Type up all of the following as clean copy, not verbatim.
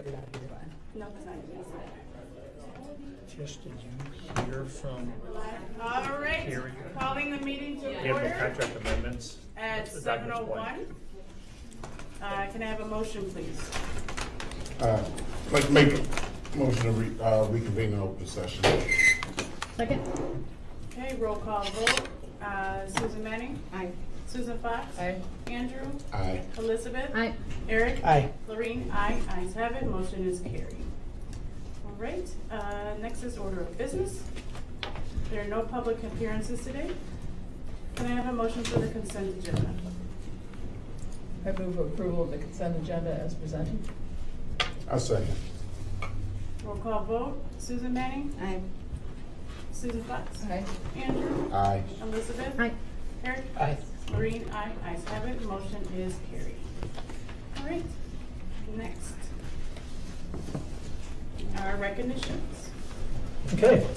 put it out here. No, it's not. Tish, did you hear from All right, Carrie? calling the meeting to Handle order contract amendments? at The documents 7:01. Can I have a motion, please? Like make a motion to reconvene an open session. Second? Okay, roll call vote. Susan Manning? Aye. Susan Fox? Aye. Andrew? Aye. Elizabeth? Aye. Eric? Aye. Lorene? Aye. Ayes have it. Motion is carried. All right, next is order of business. There are no public appearances today. Can I have a motion for the consent agenda? I move approval of the consent agenda as presented. I'll second. Roll call vote. Susan Manning? Aye. Susan Fox? Aye. Andrew? Aye. Elizabeth? Aye. Eric? Aye. Lorene? Aye. Ayes have it. Motion is carried. All right, next. Our recognitions. Okay,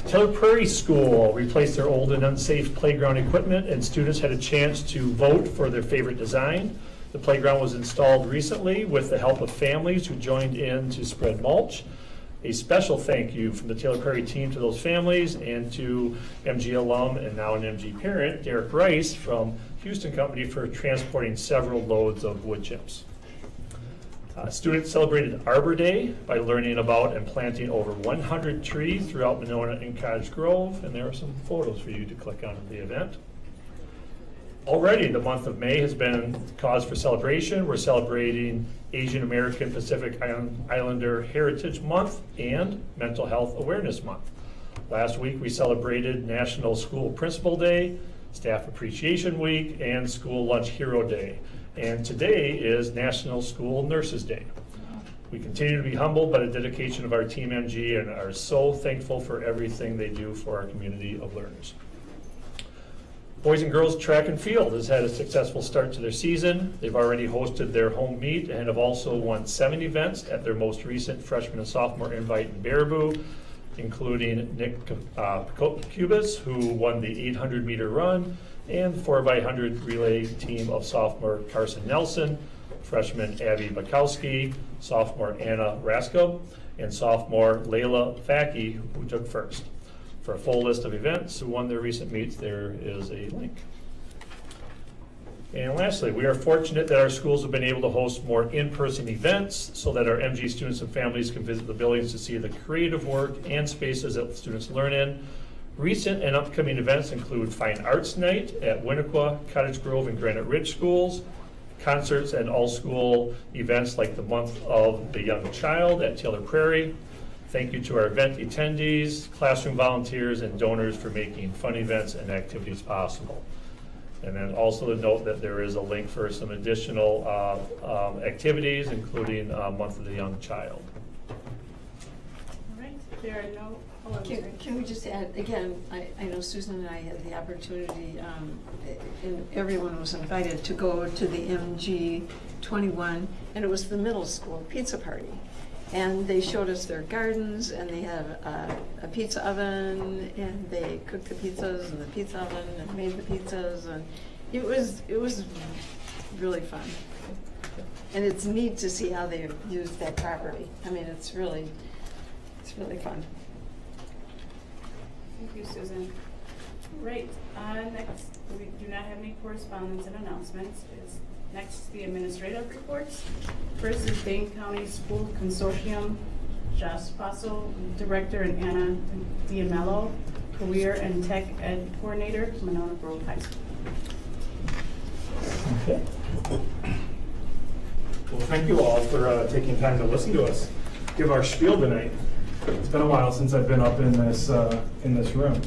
Taylor Prairie School replaced their old and unsafe playground equipment, and students had a chance to vote for their favorite design. The playground was installed recently with the help of families who joined in to spread mulch. A special thank you from the Taylor Prairie team to those families and to MG alum and now an MG parent, Derek Rice from Houston Company, for transporting several loads of wood chips. Students celebrated Arbor Day by learning about and planting over 100 trees throughout Monona and Cottage Grove, and there are some photos for you to click on at the event. Already the month of May has been cause for celebration. We're celebrating Asian American Pacific Islander Heritage Month and Mental Health Awareness Month. Last week we celebrated National School Principal Day, Staff Appreciation Week, and School Lunch Hero Day. And today is National School Nurses Day. We continue to be humbled by the dedication of our Team MG and are so thankful for everything they do for our community of learners. Boys and girls track and field has had a successful start to their season. They've already hosted their home meet and have also won 7 events at their most recent freshman and sophomore invite in Baraboo, including Nick Cubas, who won the 800-meter run, and 4x100 relay team of sophomore Carson Nelson, freshman Abby Bukowski, sophomore Anna Raskob, and sophomore Layla Faki, who took first. For a full list of events who won their recent meets, there is a link. And lastly, we are fortunate that our schools have been able to host more in-person events so that our MG students and families can visit the buildings to see the creative work and spaces that students learn in. Recent and upcoming events include Fine Arts Night at Winnequa, Cottage Grove, and Granite Ridge schools, concerts and all-school events like the Month of the Young Child at Taylor Prairie. Thank you to our event attendees, classroom volunteers, and donors for making fun events and activities possible. And then also to note that there is a link for some additional activities, including Month of the Young Child. All right, there are no. Can we just add, again, I know Susan and I had the opportunity, and everyone was invited to go to the MG 21, and it was the middle school pizza party. And they showed us their gardens, and they had a pizza oven, and they cooked the pizzas in the pizza oven and made the pizzas, and it was really fun. And it's neat to see how they used that property. I mean, it's really fun. Thank you, Susan. Right, next, we do not have any correspondence and announcements. Next, the administrative reports. First is Dane County School Consortium, Josh Fossil, Director, and Anna Diamello, Career and Tech Ed Coordinator, Monona Grove High School. Okay. Well, thank you all for taking time to listen to us give our spiel tonight. It's been a while since I've been up in this room.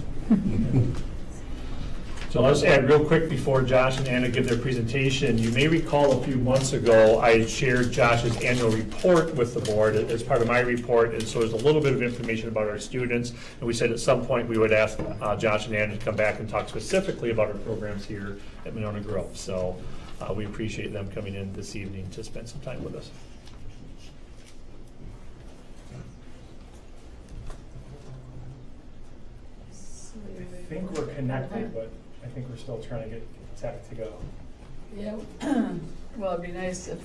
So let's add real quick before Josh and Anna give their presentation. You may recall a few months ago I shared Josh's annual report with the board as part of my report, and so there's a little bit of information about our students. And we said at some point we would ask Josh and Anna to come back and talk specifically about our programs here at Monona Grove. So we appreciate them coming in this evening to spend some time with us. I think we're connected, but I think we're still trying to get tech to go. Yeah, well, it'd be nice if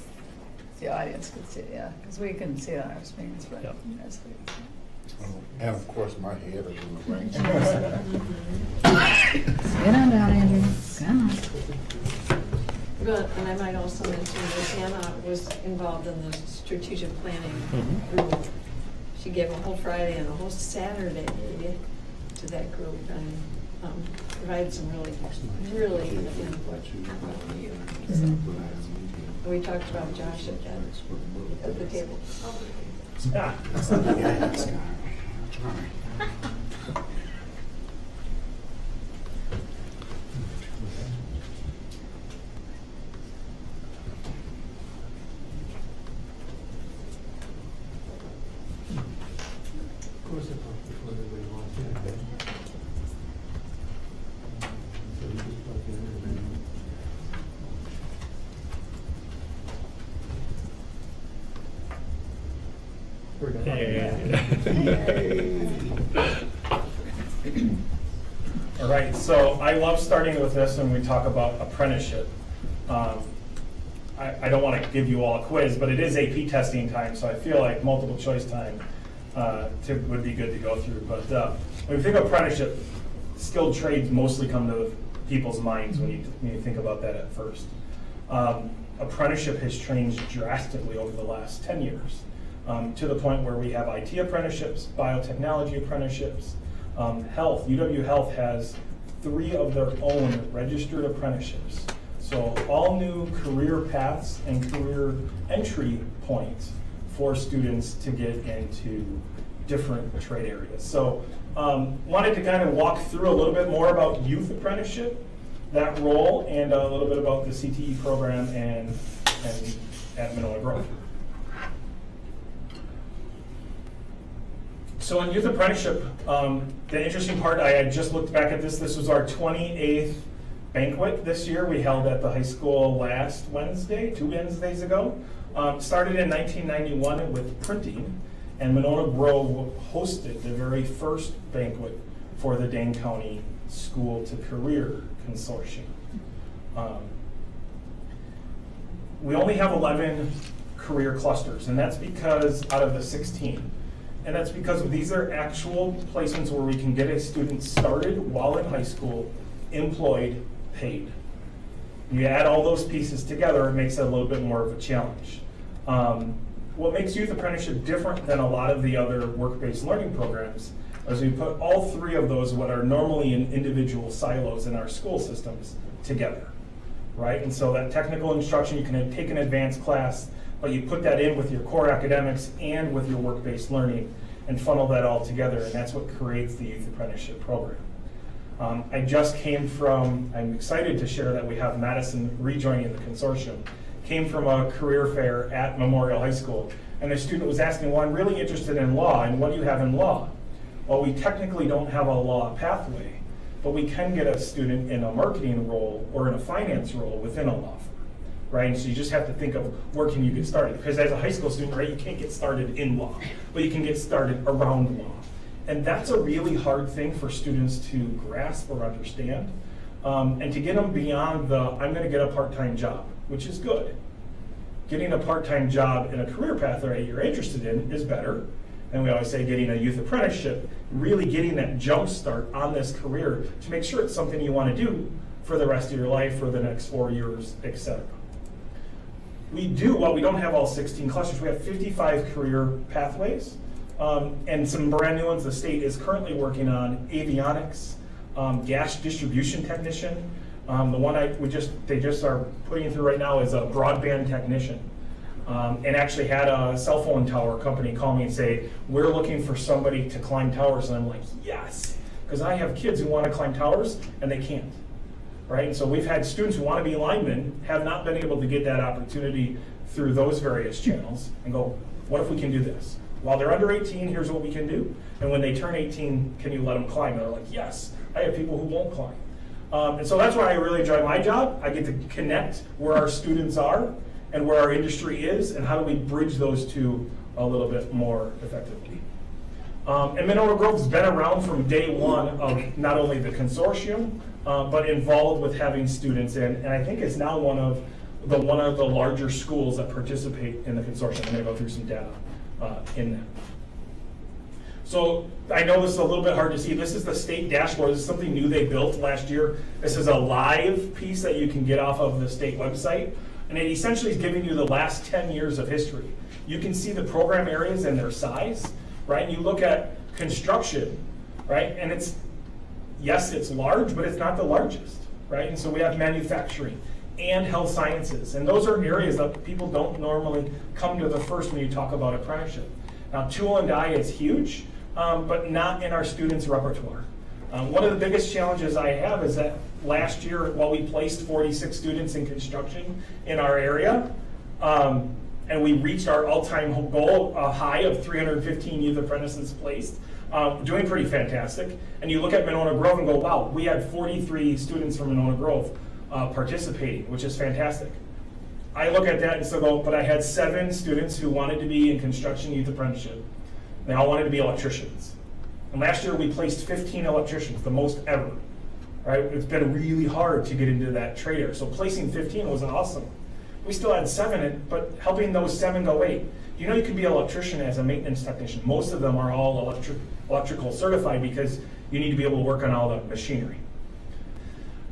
The audience can see it, yeah, because we can see it on our screens, but Yep. you guys can And of course, my head is in the ring. see it. Sit on down, Andrew. Come on. But, and I might also mention that Anna was involved in the strategic planning Mhm. group. She gave a whole Friday and a whole Saturday to that group and provided some really good input. Mhm. And we talked about Josh at the table. Yeah. Of course, I talked before everybody wants it. So you just plug in and then. We're done. All right, so I love starting with this when we talk about apprenticeship. I don't want to give you all a quiz, but it is AP testing time, so I feel like multiple choice time would be good to go through. But when you think of apprenticeship, skilled trades mostly come to people's minds when you think about that at first. Apprenticeship has changed drastically over the last 10 years. To the point where we have IT apprenticeships, biotechnology apprenticeships, health. UW Health has 3 of their own registered apprenticeships. So all new career paths and career entry points for students to get into different trade areas. So wanted to kind of walk through a little bit more about youth apprenticeship, that role, and a little bit about the CTE program and at Monona Grove. So in youth apprenticeship, the interesting part, I had just looked back at this was our 28th banquet this year. We held at the high school last Wednesday, 2 Wednesdays ago. Started in 1991 with printing, and Monona Grove hosted the very first banquet for the Dane County School to Career Consortium. We only have 11 career clusters, and that's because out of the 16. And that's because these are actual placements where we can get a student started while in high school, employed, paid. You add all those pieces together, it makes it a little bit more of a challenge. What makes youth apprenticeship different than a lot of the other work-based learning programs is we put all 3 of those, what are normally in individual silos in our school systems, together, right? And so that technical instruction, you can take an advanced class, but you put that in with your core academics and with your work-based learning and funnel that all together, and that's what creates the youth apprenticeship program. I just came from, I'm excited to share that we have Madison rejoining the consortium, came from a career fair at Memorial High School, and a student was asking, well, I'm really interested in law, and what do you have in law? Well, we technically don't have a law pathway, but we can get a student in a marketing role or in a finance role within a law firm. Right, and so you just have to think of where can you get started, because as a high school student, right, you can't get started in law, but you can get started around law. And that's a really hard thing for students to grasp or understand, and to get them beyond the, I'm gonna get a part-time job, which is good. Getting a part-time job in a career path that you're interested in is better. And we always say getting a youth apprenticeship, really getting that jump start on this career to make sure it's something you wanna do for the rest of your life, for the next 4 years, etc. We do, well, we don't have all 16 clusters. We have 55 career pathways, and some brand new ones. The state is currently working on avionics, gas distribution technician. The one they just are putting through right now is a broadband technician. And actually had a cell phone tower company call me and say, we're looking for somebody to climb towers. And I'm like, yes, because I have kids who want to climb towers and they can't. Right, and so we've had students who want to be linemen, have not been able to get that opportunity through those various channels, and go, what if we can do this? While they're under 18, here's what we can do. And when they turn 18, can you let them climb? And they're like, yes, I have people who won't climb. And so that's why I really enjoy my job. I get to connect where our students are and where our industry is, and how do we bridge those two a little bit more effectively. And Monona Grove's been around from day one of not only the consortium, but involved with having students in, and I think it's now one of one of the larger schools that participate in the consortium. I'm going to go through some data in that. So I know this is a little bit hard to see. This is the state dashboard. This is something new they built last year. This is a live piece that you can get off of the state website. And it essentially is giving you the last 10 years of history. You can see the program areas and their size, right? And you look at construction, right? And yes, it's large, but it's not the largest, right? And so we have manufacturing and health sciences. And those are areas that people don't normally come to the first when you talk about apprenticeship. Now, tool and die is huge, but not in our students' repertoire. One of the biggest challenges I have is that last year, while we placed 46 students in construction in our area, and we reached our all-time goal, a high of 315 youth apprentices placed, doing pretty fantastic. And you look at Monona Grove and go, wow, we had 43 students from Monona Grove participating, which is fantastic. I look at that and still go, but I had 7 students who wanted to be in construction youth apprenticeship. They all wanted to be electricians. And last year we placed 15 electricians, the most ever, right? It's been really hard to get into that trade area. So placing 15 was awesome. We still had 7, but helping those 7 go, wait, you know you can be an electrician as a maintenance technician. Most of them are all electrical certified because you need to be able to work on all the machinery.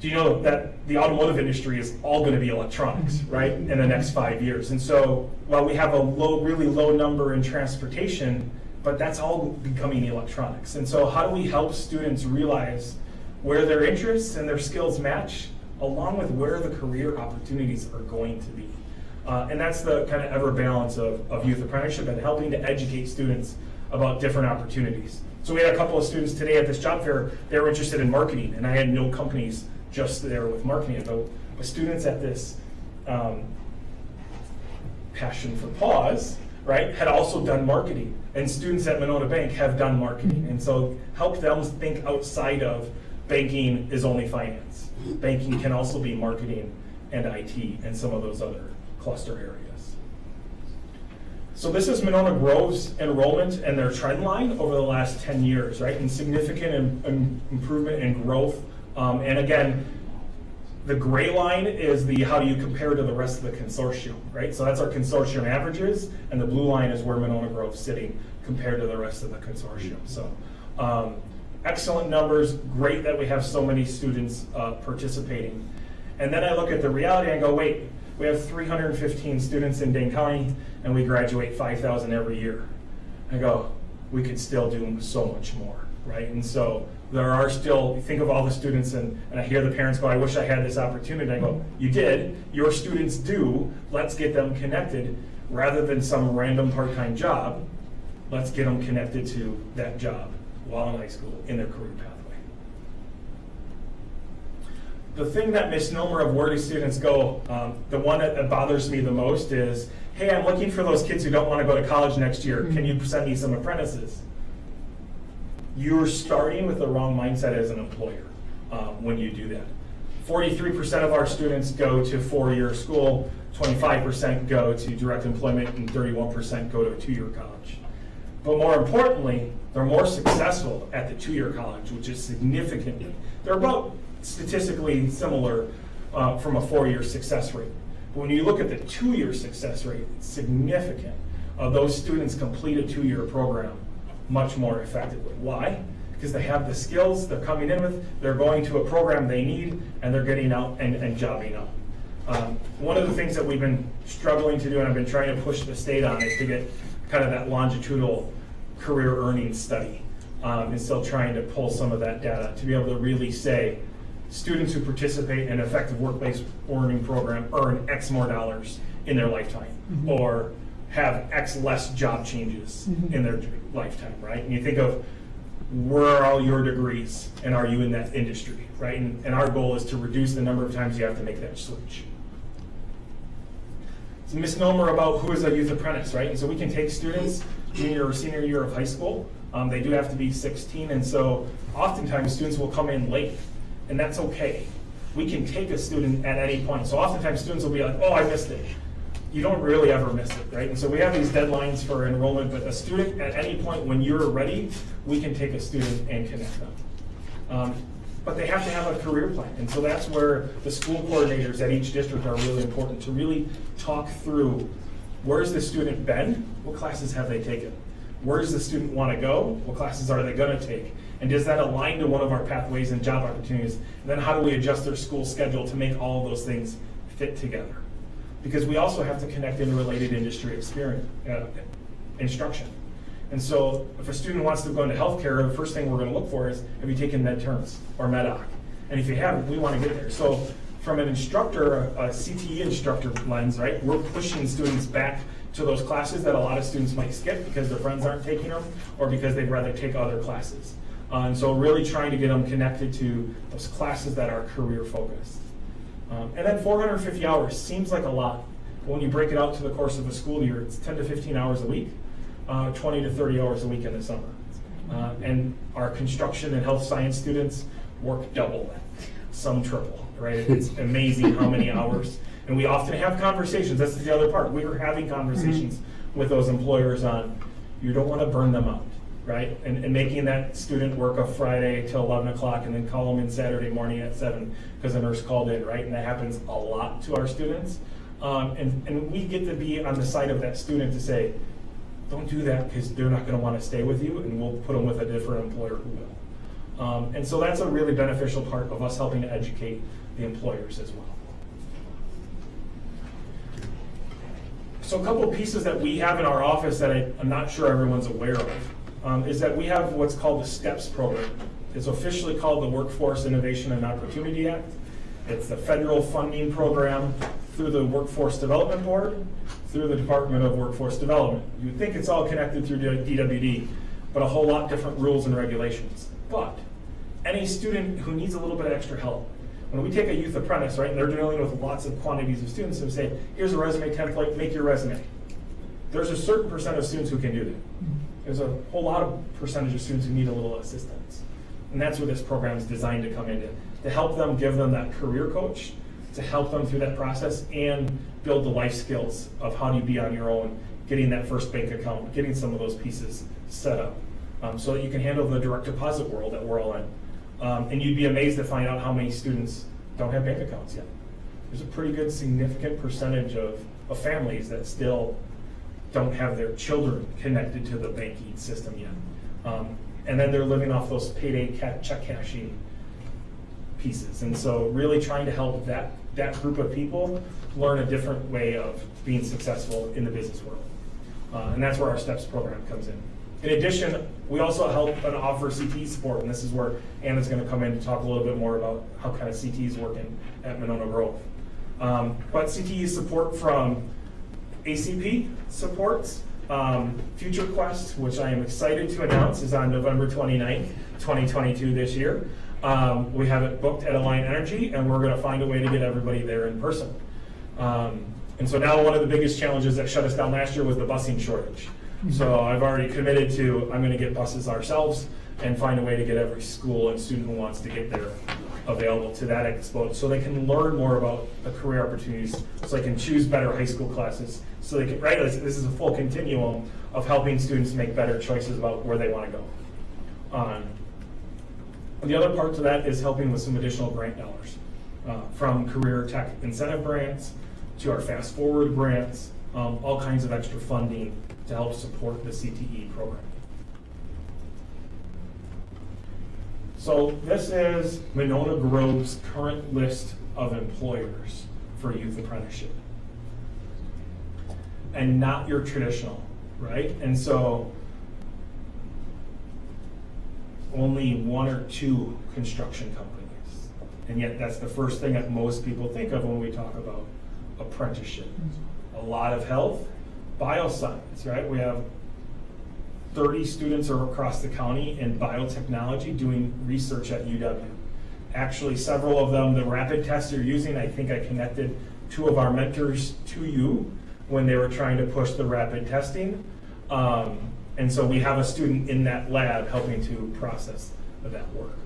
Do you know that the automotive industry is all going to be electronics, right, in the next 5 years? And so while we have a really low number in transportation, but that's all becoming electronics. And so how do we help students realize where their interests and their skills match, along with where the career opportunities are going to be? And that's the kind of ever balance of youth apprenticeship and helping to educate students about different opportunities. So we had a couple of students today at this job fair, they were interested in marketing, and I had no companies just there with marketing. But students at this Passion for Pause, right, had also done marketing. And students at Monona Bank have done marketing. And so help them think outside of banking is only finance. Banking can also be marketing and IT and some of those other cluster areas. So this is Monona Grove's enrollment and their trend line over the last 10 years, right? And significant improvement and growth. And again, the gray line is the how do you compare to the rest of the consortium, right? So that's our consortium averages, and the blue line is where Monona Grove's sitting compared to the rest of the consortium. So excellent numbers, great that we have so many students participating. And then I look at the reality and go, wait, we have 315 students in Dane County, and we graduate 5,000 every year. I go, we could still do so much more, right? And so there are still, you think of all the students, and I hear the parents go, I wish I had this opportunity. I go, you did, your students do, let's get them connected. Rather than some random part-time job, let's get them connected to that job while in high school in their career pathway. The thing, that misnomer of where do students go, the one that bothers me the most is, hey, I'm looking for those kids who don't want to go to college next year. Can you send me some apprentices? You're starting with the wrong mindset as an employer when you do that. 43% of our students go to 4-year school, 25% go to direct employment, and 31% go to a 2-year college. But more importantly, they're more successful at the 2-year college, which is significantly. They're about statistically similar from a 4-year success rate. But when you look at the 2-year success rate, it's significant. Those students complete a 2-year program much more effectively. Why? Because they have the skills they're coming in with, they're going to a program they need, and they're getting out and jobbing out. One of the things that we've been struggling to do, and I've been trying to push the state on, is to get kind of that longitudinal career earnings study. And still trying to pull some of that data to be able to really say, students who participate in an effective work-based learning program earn X more dollars in their lifetime, or have X less job changes in their lifetime, right? And you think of, where are all your degrees, and are you in that industry, right? And our goal is to reduce the number of times you have to make that switch. It's a misnomer about who is a youth apprentice, right? And so we can take students junior or senior year of high school. They do have to be 16, and so oftentimes students will come in late, and that's okay. We can take a student at any point. So oftentimes students will be like, oh, I missed it. You don't really ever miss it, right? And so we have these deadlines for enrollment, but a student at any point when you're ready, we can take a student and connect them. but they have to have a career plan. And so that's where the school coordinators at each district are really important to really talk through, where's the student been? What classes have they taken? Where does the student want to go? What classes are they going to take? And does that align to one of our pathways and job opportunities? And then how do we adjust their school schedule to make all of those things fit together? Because we also have to connect into related industry experience, instruction. And so if a student wants to go into healthcare, the first thing we're going to look for is, have you taken med terms or med-oc? And if you haven't, we want to get there. So from an instructor, a CTE instructor lens, right, we're pushing students back to those classes that a lot of students might skip because their friends aren't taking them or because they'd rather take other classes. And so really trying to get them connected to those classes that are career focused. And then 450 hours seems like a lot. But when you break it out to the course of a school year, it's 10 to 15 hours a week, 20 to 30 hours a week in the summer. And our construction and health science students work double that, some triple, right? It's amazing how many hours. And we often have conversations, that's the other part. We were having conversations with those employers on, you don't want to burn them out, right? And making that student work a Friday till 11 o'clock and then call them in Saturday morning at 7 because a nurse called in, right? And that happens a lot to our students. And we get to be on the side of that student to say, don't do that because they're not going to want to stay with you, and we'll put them with a different employer who will. And so that's a really beneficial part of us helping to educate the employers as well. So a couple of pieces that we have in our office that I'm not sure everyone's aware of is that we have what's called the STEPS program. It's officially called the Workforce Innovation and Opportunity Act. It's the federal funding program through the Workforce Development Board, through the Department of Workforce Development. You would think it's all connected through DWD, but a whole lot different rules and regulations. But any student who needs a little bit of extra help, when we take a youth apprentice, right, and they're dealing with lots of quantities of students, and say, here's a resume template, make your resume. There's a certain percent of students who can do that. There's a whole lot of percentage of students who need a little assistance. And that's where this program is designed to come into, to help them, give them that career coach, to help them through that process and build the life skills of how do you be on your own, getting that first bank account, getting some of those pieces set up so that you can handle the direct deposit world that we're all in. And you'd be amazed to find out how many students don't have bank accounts yet. There's a pretty good significant percentage of families that still don't have their children connected to the banking system yet. And then they're living off those payday check cashing pieces. And so really trying to help that group of people learn a different way of being successful in the business world. And that's where our STEPS program comes in. In addition, we also help and offer CTE support, and this is where Anna's going to come in to talk a little bit more about how kind of CTE is working at Monona Grove. But CTE support from ACP supports. Future Quest, which I am excited to announce, is on November 29th, 2022 this year. We have it booked at Alliant Energy, and we're going to find a way to get everybody there in person. And so now one of the biggest challenges that shut us down last year was the busing shortage. So I've already committed to, I'm going to get buses ourselves and find a way to get every school and student who wants to get there available to that expo, so they can learn more about the career opportunities, so they can choose better high school classes, so they can, right, this is a full continuum of helping students make better choices about where they want to go. The other part to that is helping with some additional grant dollars, from career tech incentive grants to our fast forward grants, all kinds of extra funding to help support the CTE program. So this is Monona Grove's current list of employers for youth apprenticeship. And not your traditional, right? And so only one or two construction companies. And yet that's the first thing that most people think of when we talk about apprenticeship. A lot of health, bioscience, right? We have 30 students across the county in biotechnology doing research at UW. Actually, several of them, the rapid tests you're using, I think I connected two of our mentors to you when they were trying to push the rapid testing. And so we have a student in that lab helping to process that work.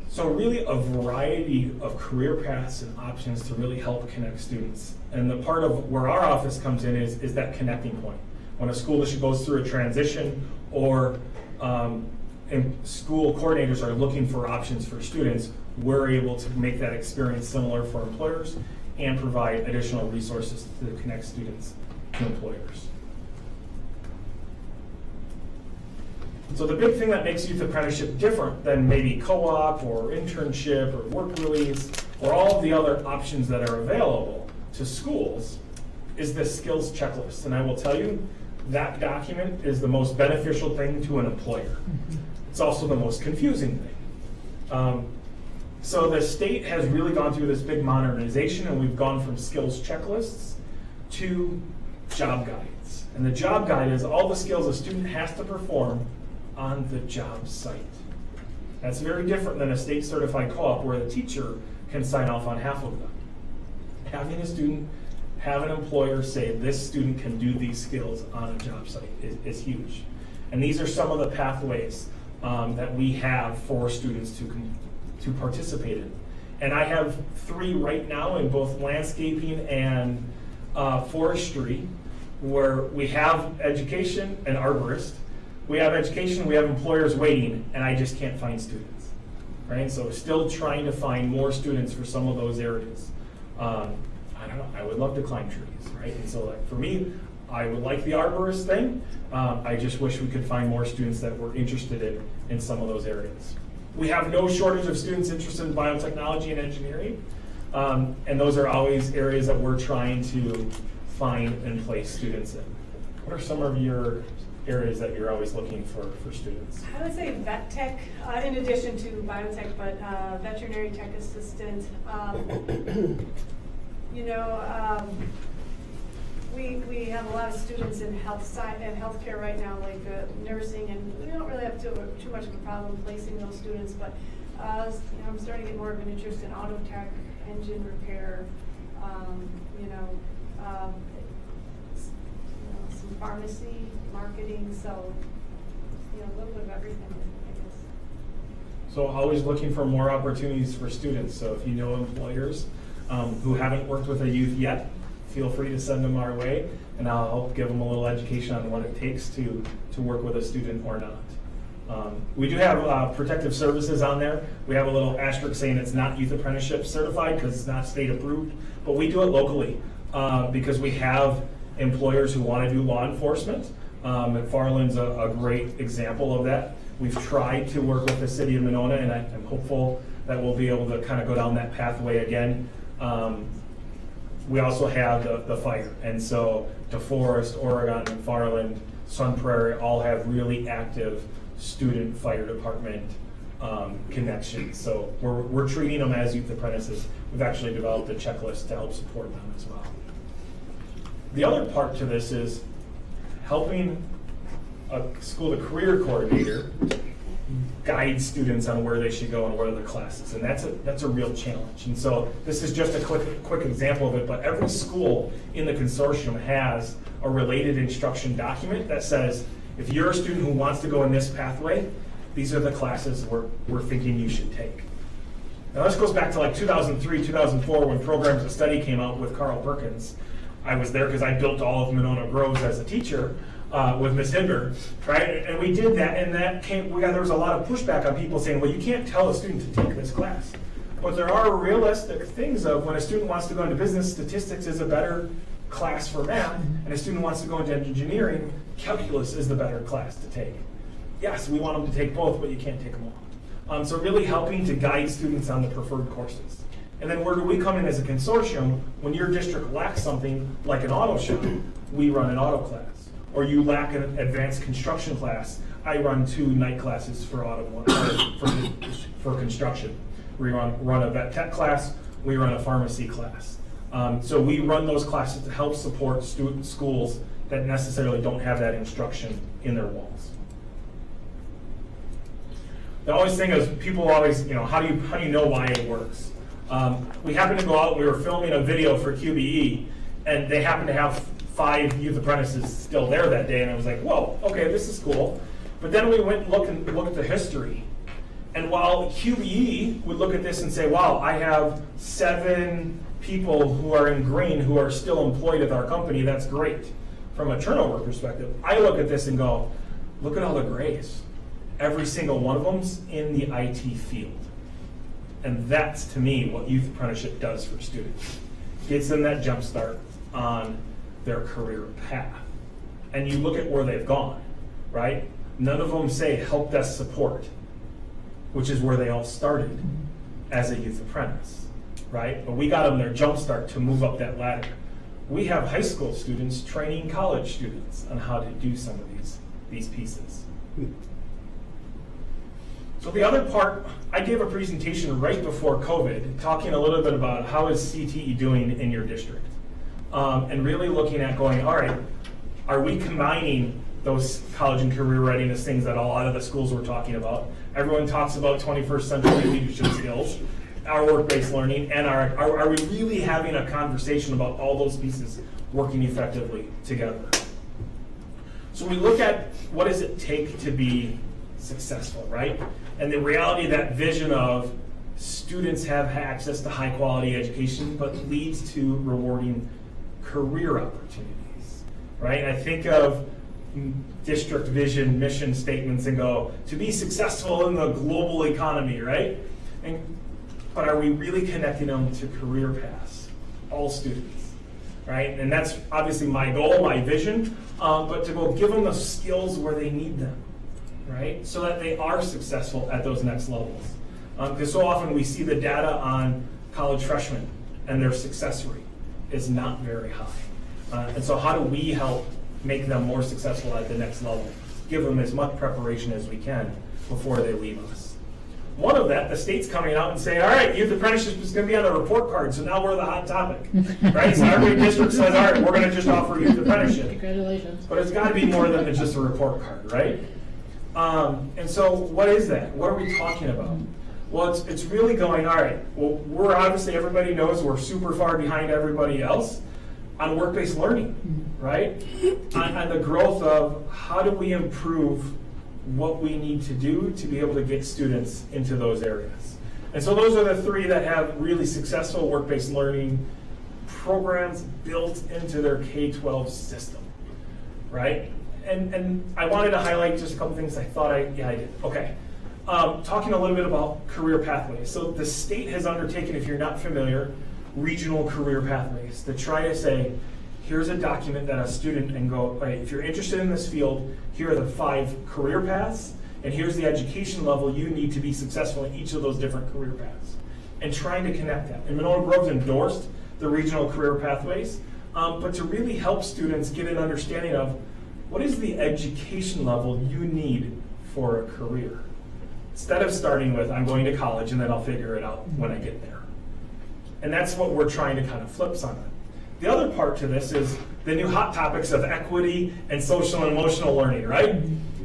So really a variety of career paths and options to really help connect students. And the part of where our office comes in is that connecting point. When a school district goes through a transition or school coordinators are looking for options for students, we're able to make that experience similar for employers and provide additional resources to connect students to employers. So the big thing that makes youth apprenticeship different than maybe co-op or internship or work release or all of the other options that are available to schools is the skills checklist. And I will tell you, that document is the most beneficial thing to an employer. It's also the most confusing thing. So the state has really gone through this big modernization, and we've gone from skills checklists to job guides. And the job guide is all the skills a student has to perform on the job site. That's very different than a state certified co-op where the teacher can sign off on half of them. Having a student have an employer say this student can do these skills on a job site is huge. And these are some of the pathways that we have for students to participate in. And I have 3 right now in both landscaping and forestry, where we have education and arborist. We have education, we have employers waiting, and I just can't find students, right? So still trying to find more students for some of those areas. I don't know, I would love to climb trees, right? And so like for me, I would like the arborist thing. I just wish we could find more students that were interested in some of those areas. We have no shortage of students interested in biotechnology and engineering. And those are always areas that we're trying to find and place students in. What are some of your areas that you're always looking for students? I would say vet tech, in addition to biotech, but veterinary tech assistant. We have a lot of students in healthcare right now, like nursing, and we don't really have too much of a problem placing those students. But I'm starting to get more of an interest in auto tech, engine repair, some pharmacy, marketing, so a little bit of everything, I guess. So always looking for more opportunities for students. So if you know employers who haven't worked with a youth yet, feel free to send them our way, and I'll help give them a little education on what it takes to work with a student or not. We do have protective services on there. We have a little asterisk saying it's not youth apprenticeship certified because it's not state approved, but we do it locally because we have employers who want to do law enforcement. McFarland's a great example of that. We've tried to work with the city of Monona, and I'm hopeful that we'll be able to kind of go down that pathway again. We also have the fire, and so DeForest, Oregon, McFarland, Sun Prairie all have really active student fire department connections. So we're treating them as youth apprentices. We've actually developed a checklist to help support them as well. The other part to this is helping a school to career coordinator guide students on where they should go and what are the classes, and that's a real challenge. And so this is just a quick example of it, but every school in the consortium has a related instruction document that says, if you're a student who wants to go in this pathway, these are the classes we're thinking you should take. Now this goes back to like 2003, 2004 when Programs of Study came out with Carl Perkins. I was there because I built all of Monona Groves as a teacher with Ms. Hinder, right? And we did that, and there was a lot of pushback on people saying, well, you can't tell a student to take this class. But there are realistic things of when a student wants to go into business, statistics is a better class for math, and a student wants to go into engineering, calculus is the better class to take. Yes, we want them to take both, but you can't take them all. So really helping to guide students on the preferred courses. And then where do we come in as a consortium? When your district lacks something like an auto shop, we run an auto class. Or you lack an advanced construction class, I run 2 night classes for for construction. We run a vet tech class, we run a pharmacy class. So we run those classes to help support schools that necessarily don't have that instruction in their walls. The always thing is people always, how do you know why it works? We happened to go out, we were filming a video for QBE, and they happened to have 5 youth apprentices still there that day, and I was like, whoa, okay, this is cool. But then we went and looked at the history. And while QBE would look at this and say, wow, I have 7 people who are in green who are still employed at our company, that's great. From a turnover perspective, I look at this and go, look at all the grays. every single one of them's in the IT field. And that's, to me, what Youth Apprenticeship does for students. Gets them that jump start on their career path. And you look at where they've gone, right? None of them say help desk support, which is where they all started as a youth apprentice, right? But we got them their jump start to move up that ladder. We have high school students training college students on how to do some of these pieces. So the other part, I gave a presentation right before COVID, talking a little bit about how is CTE doing in your district. And really looking at going, all right, are we combining those college and career readiness things that a lot of the schools were talking about? Everyone talks about 21st century leadership skills, our work-based learning, and are we really having a conversation about all those pieces working effectively together? So we look at what does it take to be successful, right? And the reality, that vision of students have access to high quality education, but leads to rewarding career opportunities, right? I think of district vision, mission statements and go, to be successful in the global economy, right? But are we really connecting them to career paths, all students, right? And that's obviously my goal, my vision, but to go give them the skills where they need them, right? So that they are successful at those next levels. Because so often we see the data on college freshmen and their success rate is not very high. And so how do we help make them more successful at the next level? Give them as much preparation as we can before they leave us. One of that, the state's coming out and saying, all right, youth apprenticeship is going to be on the report card, so now we're the hot topic, right? So every district says, all right, we're going to just offer youth apprenticeship. Congratulations. But it's got to be more than just a report card, right? And so what is that? What are we talking about? Well, it's really going, all right, well, we're obviously, everybody knows we're super far behind everybody else on work-based learning, right? On the growth of how do we improve what we need to do to be able to get students into those areas. And so those are the three that have really successful work-based learning programs built into their K-12 system, right? And I wanted to highlight just a couple things I thought I did. Okay, talking a little bit about career pathways. So the state has undertaken, if you're not familiar, regional career pathways to try to say, here's a document that a student can go, all right, if you're interested in this field, here are the 5 career paths, and here's the education level you need to be successful in each of those different career paths. And trying to connect that. And Monona Grove's endorsed the regional career pathways, but to really help students get an understanding of what is the education level you need for a career. Instead of starting with, I'm going to college and then I'll figure it out when I get there. And that's what we're trying to kind of flip on. The other part to this is the new hot topics of equity and social and emotional learning, right?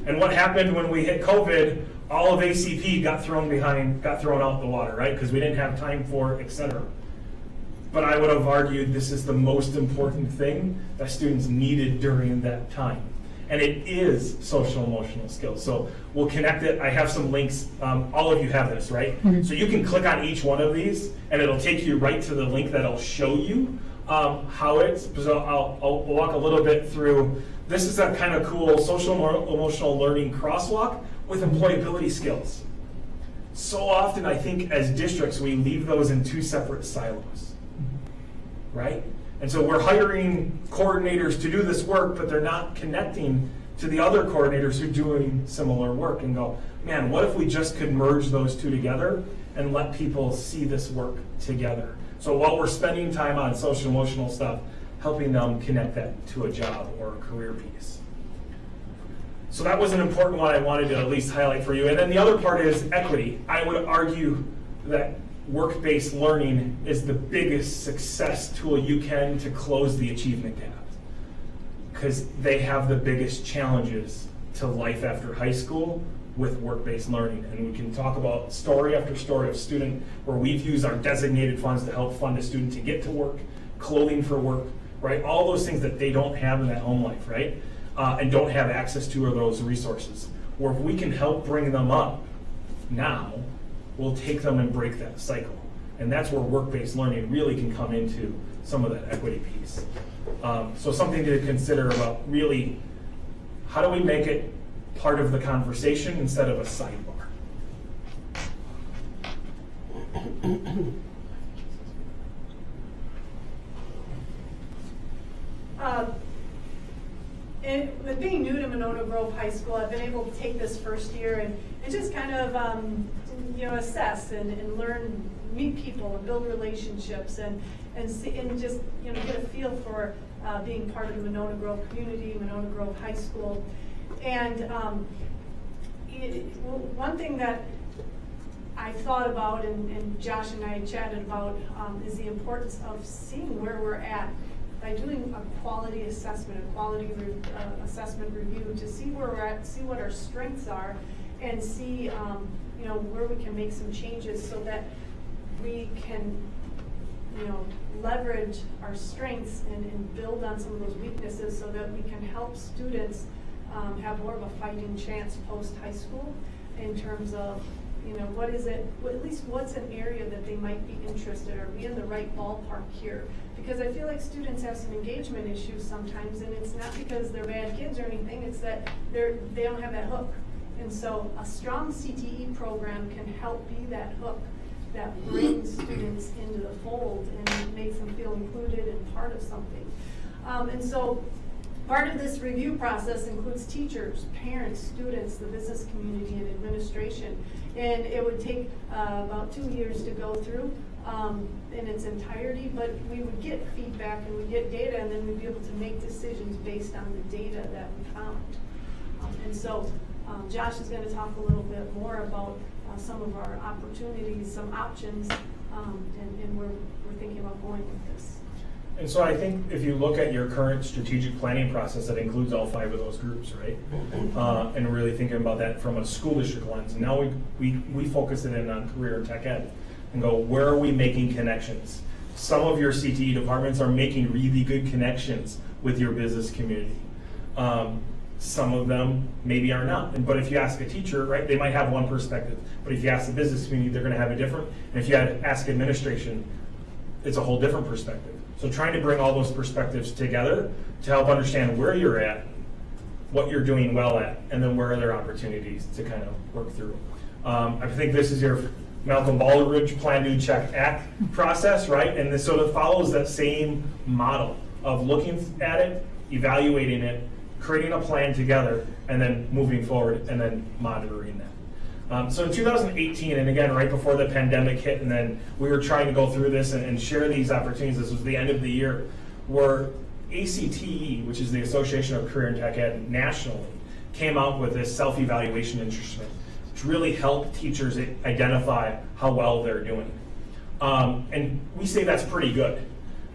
And what happened when we hit COVID, all of ACP got thrown out the water, right? Because we didn't have time for it, et cetera. But I would have argued this is the most important thing that students needed during that time. And it is social emotional skills. So we'll connect it. I have some links. All of you have this, right? So you can click on each one of these and it'll take you right to the link that'll show you how it's, so I'll walk a little bit through. This is a kind of cool social emotional learning crosswalk with employability skills. So often I think as districts we leave those in 2 separate silos, right? And so we're hiring coordinators to do this work, but they're not connecting to the other coordinators who are doing similar work and go, man, what if we just could merge those 2 together and let people see this work together? So while we're spending time on social emotional stuff, helping them connect that to a job or a career piece. So that was an important one I wanted to at least highlight for you. And then the other part is equity. I would argue that work-based learning is the biggest success tool you can to close the achievement gap, because they have the biggest challenges to life after high school with work-based learning. And we can talk about story after story of student where we've used our designated funds to help fund a student to get to work, clothing for work, right? All those things that they don't have in that home life, right? And don't have access to or those resources. Or if we can help bring them up now, we'll take them and break that cycle. And that's where work-based learning really can come into some of that equity piece. So something to consider about really, how do we make it part of the conversation instead of a sidebar. With being new to Monona Grove High School, I've been able to take this first year and just kind of, assess and learn, meet people and build relationships and see, and just, get a feel for being part of the Monona Grove community, Monona Grove High School. And one thing that I thought about and Josh and I chatted about is the importance of seeing where we're at by doing a quality assessment, a quality assessment review to see where we're at, see what our strengths are, and see where we can make some changes so that we can leverage our strengths and build on some of those weaknesses so that we can help students have more of a fighting chance post high school in terms of what is it, at least what's an area that they might be interested in. Are we in the right ballpark here? Because I feel like students have some engagement issues sometimes, and it's not because they're bad kids or anything, it's that they don't have that hook. And so a strong CTE program can help be that hook that brings students into the fold and makes them feel included and part of something. And so part of this review process includes teachers, parents, students, the business community, and administration. And it would take about 2 years to go through in its entirety, but we would get feedback and we'd get data, and then we'd be able to make decisions based on the data that we found. And so Josh is going to talk a little bit more about some of our opportunities, some options, and where we're thinking about going with this. And so I think if you look at your current strategic planning process, that includes all 5 of those groups, right? And really thinking about that from a school district lens. And now we focus it in on career and tech ed and go, where are we making connections? Some of your CTE departments are making really good connections with your business community. Some of them maybe are not. But if you ask a teacher, right, they might have one perspective. But if you ask the business community, they're going to have a different. And if you ask administration, it's a whole different perspective. So trying to bring all those perspectives together to help understand where you're at, what you're doing well at, and then where are there opportunities to kind of work through. I think this is your Malcolm Baldridge Plan, Do, Check, Act process, right? And this sort of follows that same model of looking at it, evaluating it, creating a plan together, and then moving forward and then monitoring that. So in 2018, and again, right before the pandemic hit, and then we were trying to go through this and share these opportunities, this was the end of the year, where ACTE, which is the Association of Career and Tech Ed nationally, came out with this self-evaluation instrument to really help teachers identify how well they're doing. And we say that's pretty good.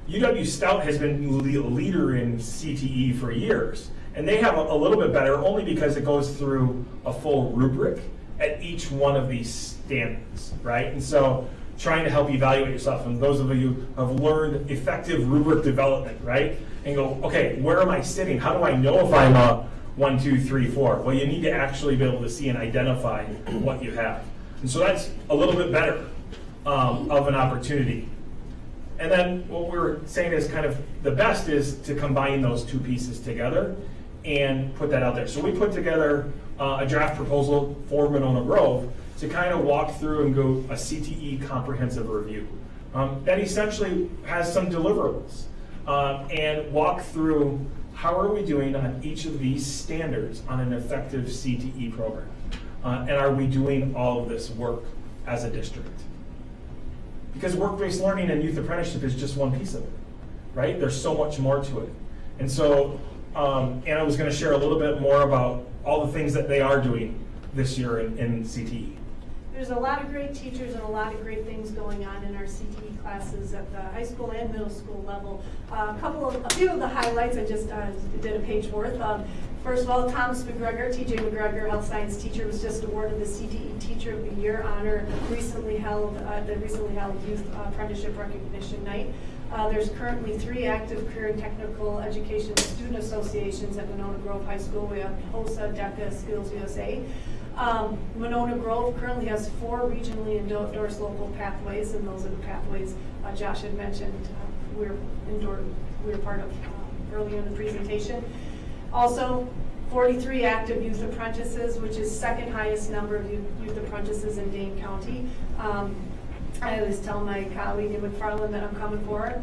UW Stout has been a leader in CTE for years, and they have a little bit better only because it goes through a full rubric at each one of these standards, right? And so trying to help evaluate yourself, and those of you who have learned effective rubric development, right? And go, okay, where am I sitting? How do I know if I'm a 1, 2, 3, 4? Well, you need to actually be able to see and identify what you have. And so that's a little bit better of an opportunity. And then what we're saying is kind of the best is to combine those 2 pieces together and put that out there. So we put together a draft proposal for Monona Grove to kind of walk through and go a CTE comprehensive review. That essentially has some deliverables and walk through how are we doing on each of these standards on an effective CTE program. And are we doing all of this work as a district? Because work-based learning and youth apprenticeship is just one piece of it, right? There's so much more to it. And so Anna was going to share a little bit more about all the things that they are doing this year in CTE. There's a lot of great teachers and a lot of great things going on in our CTE classes at the high school and middle school level. A few of the highlights I just did a page worth of. First of all, Thomas McGregor, TJ McGregor, health science teacher, was just awarded the CTE Teacher of the Year honor recently held Youth Apprenticeship Recognition Night. There's currently 3 active career and technical education student associations at Monona Grove High School. We have HOSA, DECA, Skills USA. Monona Grove currently has 4 regionally endorsed local pathways, and those are the pathways Josh had mentioned we were part of earlier in the presentation. Also, 43 active youth apprentices, which is second highest number of youth apprentices in Dane County. I always tell my colleague in McFarland that I'm coming for her.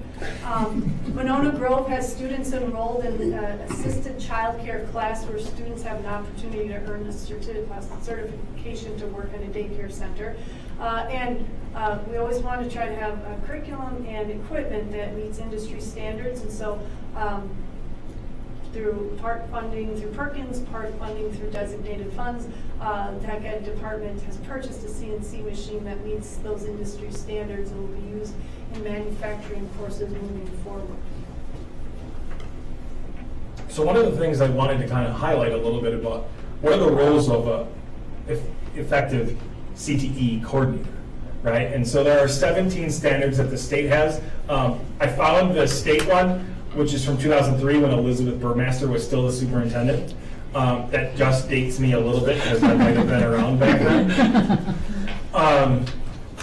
Monona Grove has students enrolled in assisted childcare class where students have an opportunity to earn a certification to work in a daycare center. And we always want to try to have a curriculum and equipment that meets industry standards. And so through part funding through Perkins, part funding through designated funds, the Tech Ed department has purchased a CNC machine that meets those industry standards and will be used in manufacturing courses moving forward. So one of the things I wanted to kind of highlight a little bit about what are the roles of a effective CTE coordinator, right? And so there are 17 standards that the state has. I found the state one, which is from 2003 when Elizabeth Burmaster was still the superintendent. That just dates me a little bit because I might have been around back then.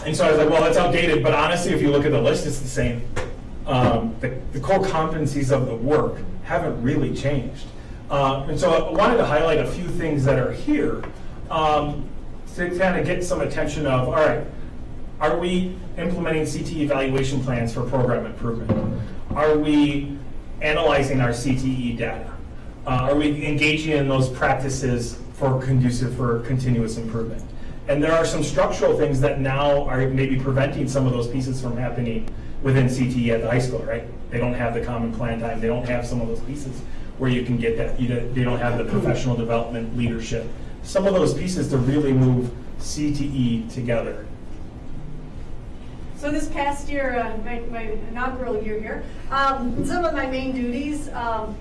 And so I was like, well, that's outdated, but honestly, if you look at the list, it's the same. The core competencies of the work haven't really changed. And so I wanted to highlight a few things that are here to kind of get some attention of, all right, are we implementing CTE evaluation plans for program improvement? Are we analyzing our CTE data? Are we engaging in those practices for conducive for continuous improvement? And there are some structural things that now are maybe preventing some of those pieces from happening within CTE at the high school, right? They don't have the common plan time. They don't have some of those pieces where you can get that. They don't have the professional development leadership. Some of those pieces to really move CTE together. So this past year, my inaugural year here, some of my main duties, I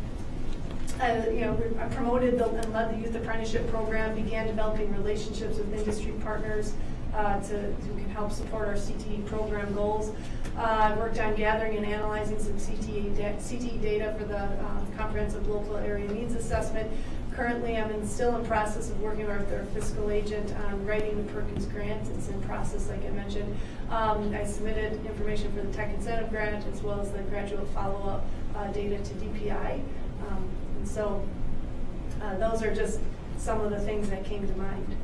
promoted and led the youth apprenticeship program, began developing relationships with industry partners to help support our CTE program goals. I worked on gathering and analyzing some CTE data for the comprehensive local area needs assessment. Currently, I'm still in process of working with our fiscal agent on writing the Perkins grant. It's in process, like I mentioned. I submitted information for the tech incentive grant as well as the graduate follow-up data to DPI. And so those are just some of the things that came to mind.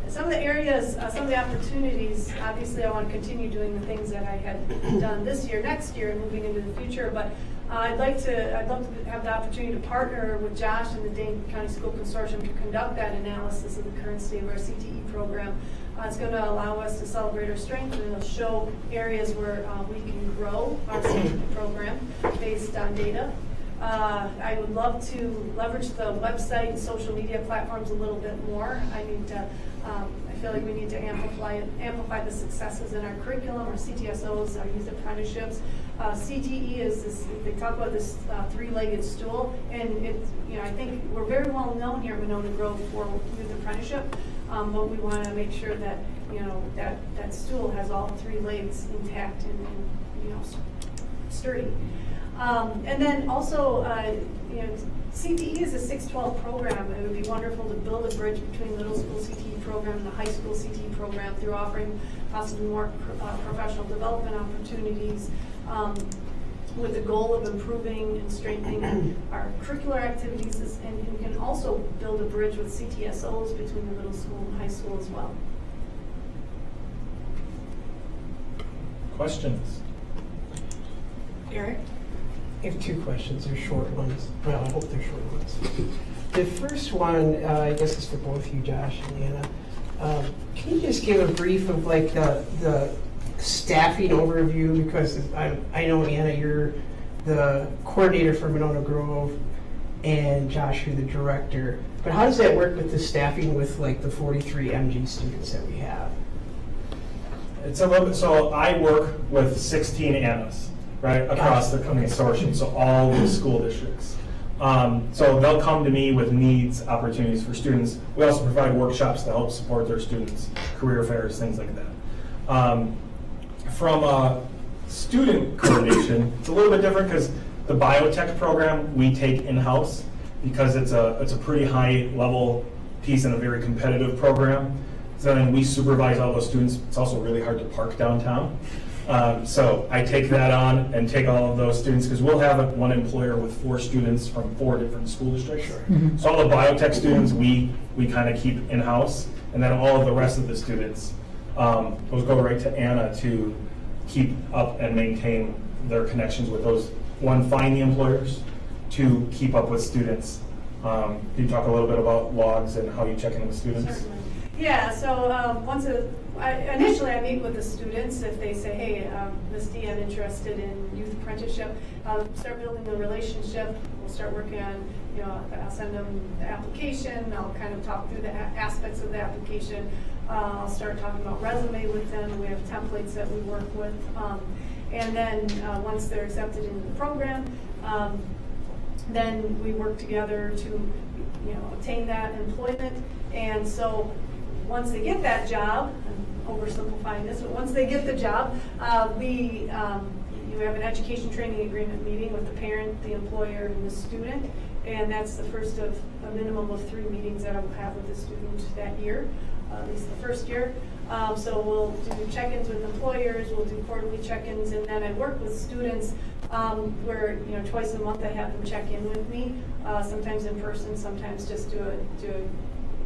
Some of the areas, some of the opportunities, obviously I want to continue doing the things that I had done this year, next year, and moving into the future, but I'd love to have the opportunity to partner with Josh and the Dane County School Consortium to conduct that analysis of the current state of our CTE program. It's going to allow us to celebrate our strengths, and it'll show areas where we can grow our CTE program based on data. I would love to leverage the website and social media platforms a little bit more. I feel like we need to amplify the successes in our curriculum, our CTSOs, our youth apprenticeships. CTE is this, they talk about this three-legged stool, and I think we're very well known here at Monona Grove for youth apprenticeship, but we want to make sure that, that stool has all three legs intact and sturdy. And then also, CTE is a 612 program. It would be wonderful to build a bridge between middle school CTE program and the high school CTE program through offering possibly more professional development opportunities with the goal of improving and strengthening our curricular activities. And we can also build a bridge with CTSOs between the middle school and high school as well. Questions? Eric? I have two questions. They're short ones. Well, I hope they're short ones. The first one, I guess, is for both you, Josh and Anna. Can you just give a brief of like the staffing overview? Because I know, Anna, you're the coordinator for Monona Grove, and Josh, you're the director. But how does that work with the staffing with like the 43 MG students that we have? It's a little bit, so I work with 16 Annas, right, across the consortium, so all the school districts. So they'll come to me with needs, opportunities for students. We also provide workshops to help support their students, career fairs, things like that. From a student coordination, it's a little bit different because the biotech program we take in-house because it's a pretty high level piece and a very competitive program. So then we supervise all those students. It's also really hard to park downtown. So I take that on and take all of those students, because we'll have one employer with 4 students from 4 different school districts. So all the biotech students, we kind of keep in-house, and then all of the rest of the students, those go right to Anna to keep up and maintain their connections with those. 1, find the employers. 2, keep up with students. Can you talk a little bit about logs and how you check in with students? Certainly. Yeah, so initially I meet with the students. If they say, hey, Ms. D, I'm interested in youth apprenticeship, I'll start building the relationship. We'll start working on, I'll send them the application. I'll kind of talk through the aspects of the application. I'll start talking about resume with them. We have templates that we work with. And then once they're accepted into the program, then we work together to, obtain that employment. And so once they get that job, I'm oversimplifying this, but once they get the job, you have an education training agreement meeting with the parent, the employer, and the student. And that's the first of a minimum of 3 meetings that I will have with the student that year, at least the first year. So we'll do check-ins with employers, we'll do quarterly check-ins, and then I work with students where, twice a month I have them check in with me, sometimes in person, sometimes just do a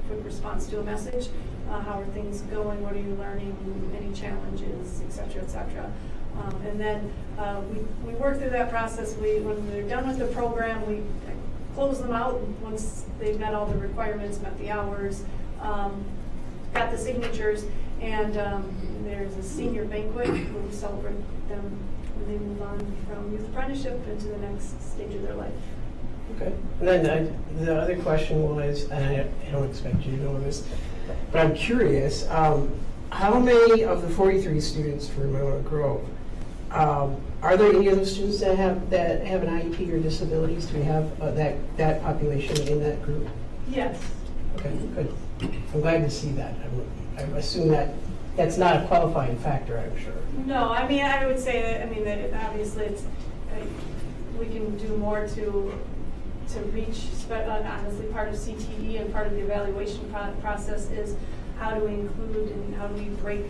quick response to a message. How are things going? What are you learning? Any challenges, et cetera, et cetera. And then we work through that process. When they're done with the program, we close them out once they've met all the requirements, met the hours, got the signatures, and there's a senior banquet where we celebrate them when they move on from youth apprenticeship into the next stage of their life. Okay. And then the other question was, and I don't expect you to know this, but I'm curious, how many of the 43 students for Monona Grove, are there any other students that have an IEP or disabilities? Do we have that population in that group? Yes. Okay, good. I'm glad to see that. I assume that's not a qualifying factor, I'm sure. No, I would say that obviously we can do more to reach, honestly, part of CTE and part of the evaluation process is how do we include and how do we break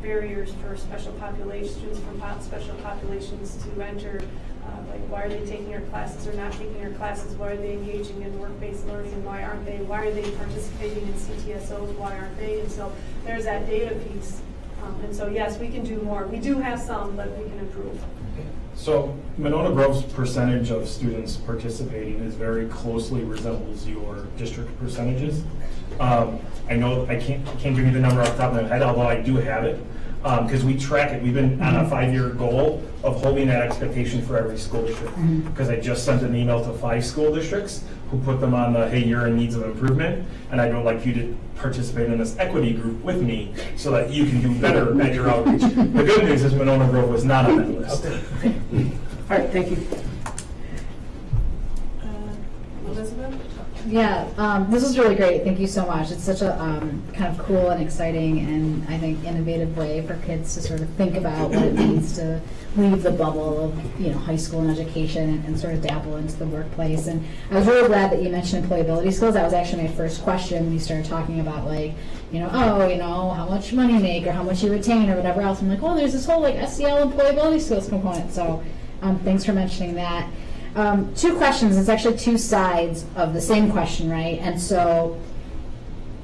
barriers for special populations, students from special populations to enter, like why are they taking our classes or not taking our classes, why are they engaging in work-based learning, why aren't they, why are they participating in CTSOs, why aren't they, and so there's that data piece. And so yes, we can do more. We do have some, but we can improve. So Monona Grove's percentage of students participating is very closely resembles your district percentages. I know I can't give you the number off the top of my head, although I do have it, because we track it. We've been on a 5-year goal of holding that expectation for every school district. Because I just sent an email to 5 school districts who put them on the, hey, you're in needs of improvement, and I would like you to participate in this equity group with me so that you can do better at your outreach. The good news is Monona Grove was not on that list. Okay. All right, thank you. Elizabeth? Yeah, this is really great. Thank you so much. It's such a kind of cool and exciting and I think innovative way for kids to sort of think about what it means to leave the bubble of high school and education and sort of dabble into the workplace. And I was really glad that you mentioned employability skills. That was actually my first question when you started talking about how much money you make or how much you retain or whatever else. I'm like, there's this whole SEL employability skills component. So thanks for mentioning that. 2 questions. It's actually 2 sides of the same question, right? And so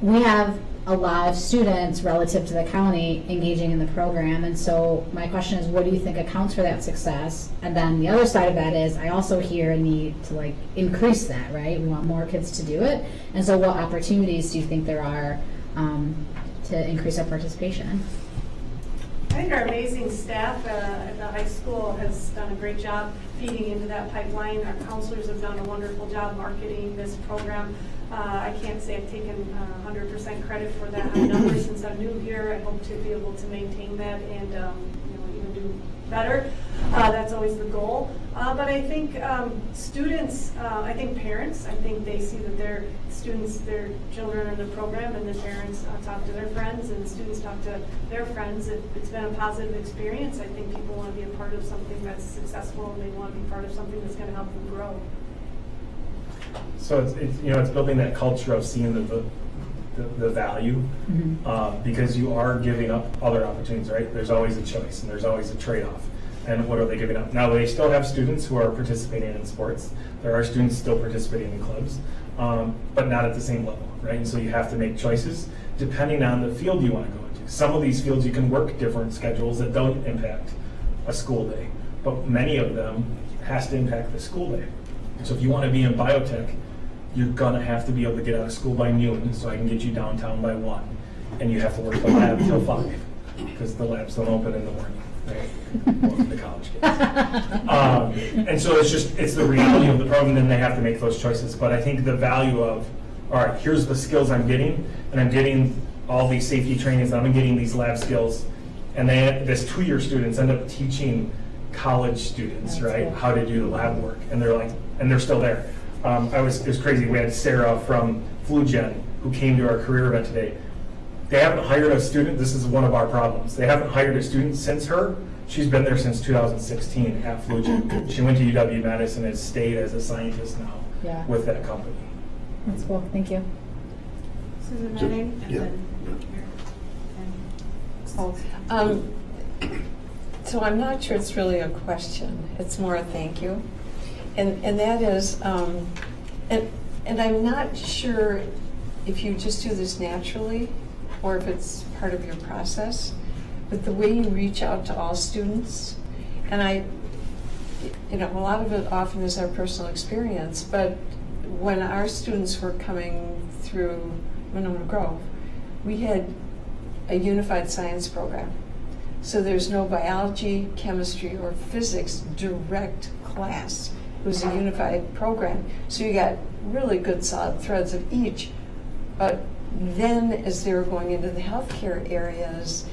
we have a lot of students relative to the county engaging in the program. And so my question is, what do you think accounts for that success? And then the other side of that is, I also hear a need to increase that, right? We want more kids to do it. And so what opportunities do you think there are to increase our participation? I think our amazing staff at the high school has done a great job feeding into that pipeline. Our counselors have done a wonderful job marketing this program. I can't say I've taken 100% credit for that high number since I'm new here. I hope to be able to maintain that and even do better. That's always the goal. But I think students, I think parents, I think they see that their students, their children are in the program, and the parents talk to their friends, and the students talk to their friends. If it's been a positive experience, I think people want to be a part of something that's successful, and they want to be part of something that's going to help them grow. So it's building that culture of seeing the value, because you are giving up other opportunities, right? There's always a choice and there's always a trade-off. And what are they giving up? Now, they still have students who are participating in sports. There are students still participating in clubs, but not at the same level, right? And so you have to make choices depending on the field you want to go into. Some of these fields you can work different schedules that don't impact a school day, but many of them has to impact the school day. So if you want to be in biotech, you're gonna have to be able to get out of school by noon, so I can get you downtown by 1. And you have to work the lab till 5, because the labs don't open in the morning, right? Most of the college kids. And so it's the reality of the program, and they have to make those choices. But I think the value of, all right, here's the skills I'm getting, and I'm getting all these safety trainings, and I'm getting these lab skills. And this 2-year students end up teaching college students, right, how to do the lab work. And they're still there. It was crazy. We had Sarah from FluGen who came to our career event today. They haven't hired a student. This is one of our problems. They haven't hired a student since her. She's been there since 2016 at FluGen. She went to UW-Madison and has stayed as a scientist now with that company. That's cool. Thank you. Susan Manning, and then So I'm not sure it's really a question. It's more a thank you. And that is, and I'm not sure if you just do this naturally or if it's part of your process, but the way you reach out to all students, and a lot of it often is our personal experience, but when our students were coming through Monona Grove, we had a unified science program. So there's no biology, chemistry, or physics direct class. It was a unified program. So you got really good solid threads of each. But then as they were going into the healthcare areas,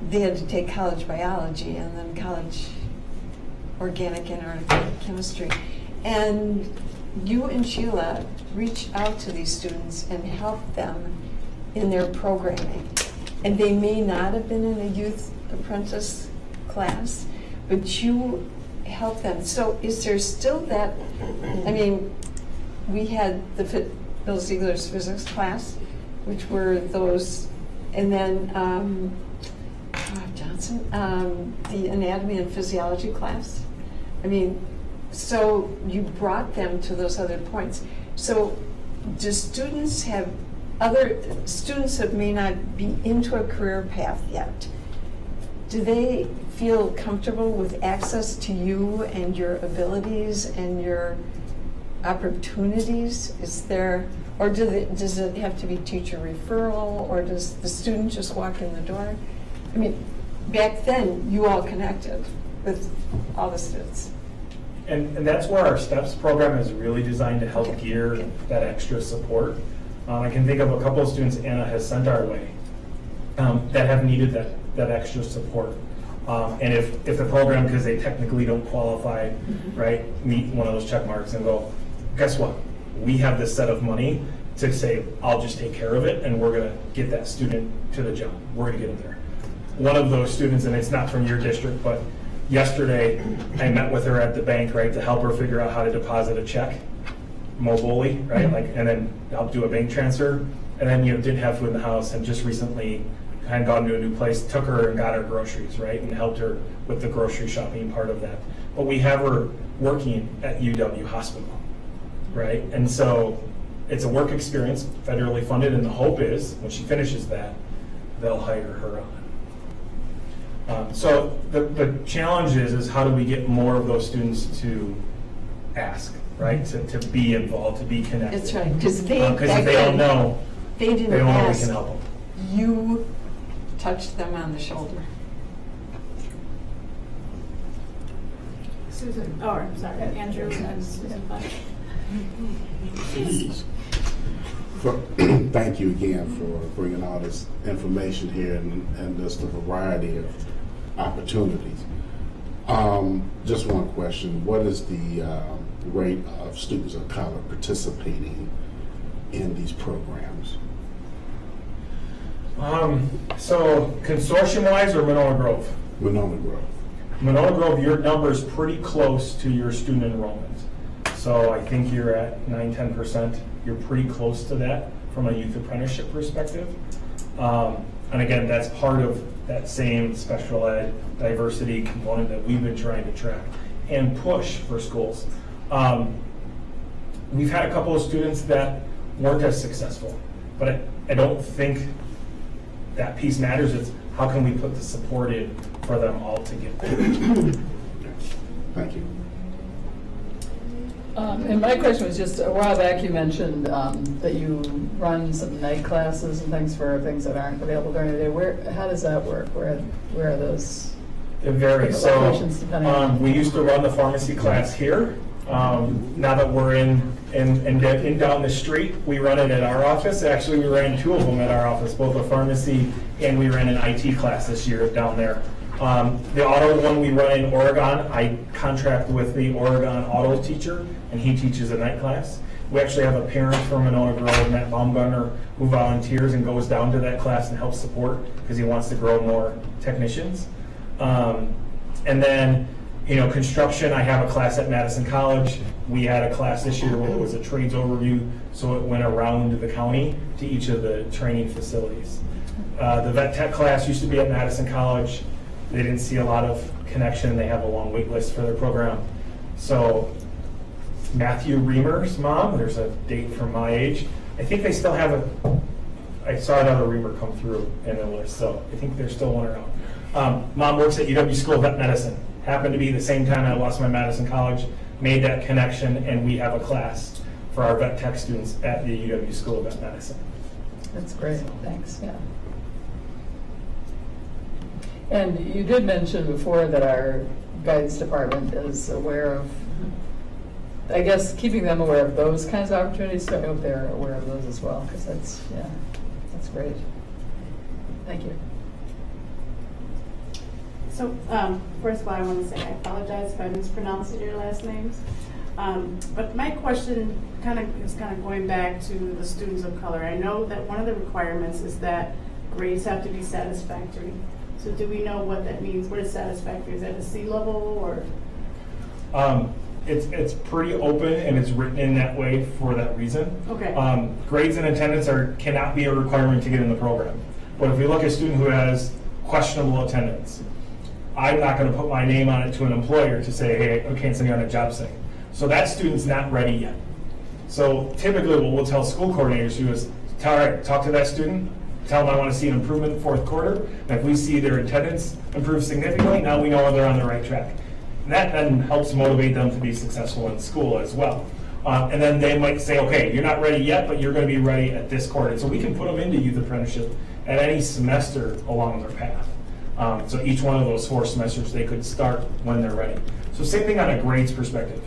they had to take college biology and then college organic and inorganic chemistry. And you and Sheila reached out to these students and helped them in their programming. And they may not have been in a youth apprentice class, but you help them. So is there still that, we had Bill Ziegler's physics class, which were those, and then Johnson, the anatomy and physiology class. So you brought them to those other points. So do students have, other students that may not be into a career path yet, do they feel comfortable with access to you and your abilities and your opportunities? Is there, or does it have to be teacher referral, or does the student just walk in the door? Back then, you all connected with all the students. And that's where our STEPS program is really designed to help gear that extra support. I can think of a couple of students Anna has sent our way that have needed that extra support. And if the program, because they technically don't qualify, right, meet one of those check marks and go, guess what? We have this set of money to say, I'll just take care of it, and we're going to get that student to the job. We're going to get them there. One of those students, and it's not from your district, but yesterday I met with her at the bank, right, to help her figure out how to deposit a check mobilely, right, and then help do a bank transfer. And then, didn't have food in the house, and just recently had gone to a new place, took her and got her groceries, right, and helped her with the grocery shopping part of that. But we have her working at UW Hospital, right? And so it's a work experience, federally funded, and the hope is when she finishes that, they'll hire her on. So the challenge is how do we get more of those students to ask, right? To be involved, to be connected. That's right, because if they don't know, they didn't know we ask. can help them. You touched them on the shoulder. Susan, I'm sorry, Andrew and Susan. Thank you again for bringing all this information here and just a variety of opportunities. Just one question. What is the rate of students of color participating in these programs? So consortium-wise or Monona Grove? Monona Grove. Monona Grove, your number is pretty close to your student enrollment. So I think you're at 9-10%. You're pretty close to that from a youth apprenticeship perspective. And again, that's part of that same special ed diversity component that we've been trying to track and push for schools. We've had a couple of students that weren't as successful, but I don't think that piece matters. It's how can we put the support in for them all to get there. Thank you. And my question was just, a while back you mentioned that you run some night classes and things for things that aren't available during the day. How does that work? Where are those? It varies. So locations depending on- we used to run the pharmacy class here. Now that we're in down the street, we run it at our office. Actually, we ran two of them at our office, both a pharmacy and we ran an IT class this year down there. The auto one we run in Oregon, I contract with the Oregon auto teacher, and he teaches a night class. We actually have a parent from Monona Grove, Matt Baumgartner, who volunteers and goes down to that class and helps support because he wants to grow more technicians. And then, construction, I have a class at Madison College. We had a class this year where it was a trades overview, so it went around the county to each of the training facilities. The vet tech class used to be at Madison College. They didn't see a lot of connection. They have a long wait list for their program. So Matthew Reamer's mom, there's a date from my age. I think they still have I saw another Reamer come through in the list, so I think there's still one around. Mom works at UW School of Vet Medicine. Happened to be the same time I lost my Madison College, made that connection, and we have a class for our vet tech students at the UW School of Vet Medicine. That's great, thanks, yeah. And you did mention before that our guidance department is aware of, I guess, keeping them aware of those kinds of opportunities, so I hope they're aware of those as well, because that's great. Thank you. So, first of all, I want to say I apologize if I mispronounced your last names. But my question is going back to the students of color. I know that one of the requirements is that grades have to be satisfactory. So do we know what that means? What is satisfactory? Is that a C level or? It's pretty open and it's written in that way for that reason. Okay. Grades and attendance cannot be a requirement to get in the program. But if we look at a student who has questionable attendance, I'm not going to put my name on it to an employer to say, hey, I can't send you on a job site. So that student's not ready yet. So typically what we'll tell school coordinators to do is, all right, talk to that student, tell them I want to see an improvement in the fourth quarter. And if we see their attendance improve significantly, now we know they're on the right track. And that then helps motivate them to be successful in school as well. And then they might say, okay, you're not ready yet, but you're going to be ready at this quarter. So we can put them into youth apprenticeship at any semester along their path. So each one of those 4 semesters, they could start when they're ready. So same thing on a grades perspective.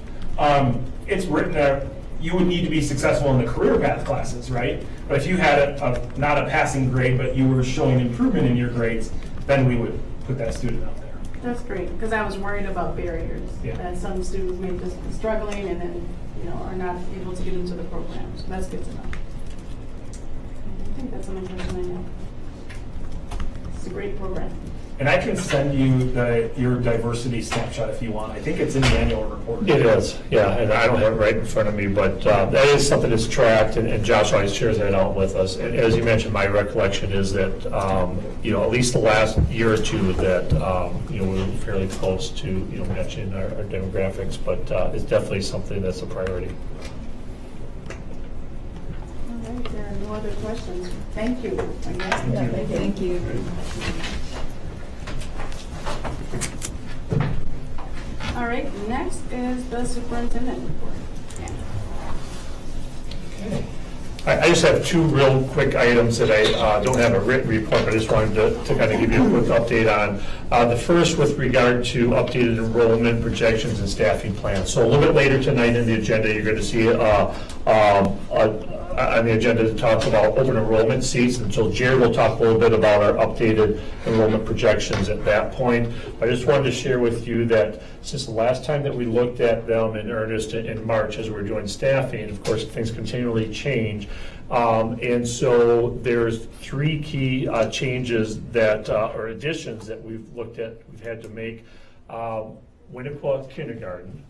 It's written there, you would need to be successful in the career path classes, right? But if you had not a passing grade, but you were showing improvement in your grades, then we would put that student out there. That's great, because I was worried about barriers. Yeah. That some students may just be struggling and then, are not able to get into the program. So that's good to know. I think that's the only question I have. It's a great program. And I can send you your diversity snapshot if you want. I think it's in the annual report. It is, yeah, and I don't have it right in front of me, but that is something that's tracked, and Josh always shares that out with us. And as you mentioned, my recollection is that, at least the last year or two that, we were fairly close to, matching our demographics, but it's definitely something that's a priority. All right, there are no other questions. Thank you. Thank you. All right, next is the superintendent report. I just have 2 real quick items that I don't have a written report, but I just wanted to kind of give you a quick update on. The first with regard to updated enrollment projections and staffing plans. So a little bit later tonight in the agenda, you're going to see on the agenda to talk about open enrollment seats, and so Jared will talk a little bit about our updated enrollment projections at that point. I just wanted to share with you that since the last time that we looked at them in earnest in March as we're doing staffing, of course, things continually change. And so there's 3 key changes that, or additions that we've had to make. Winnequa Kindergarten,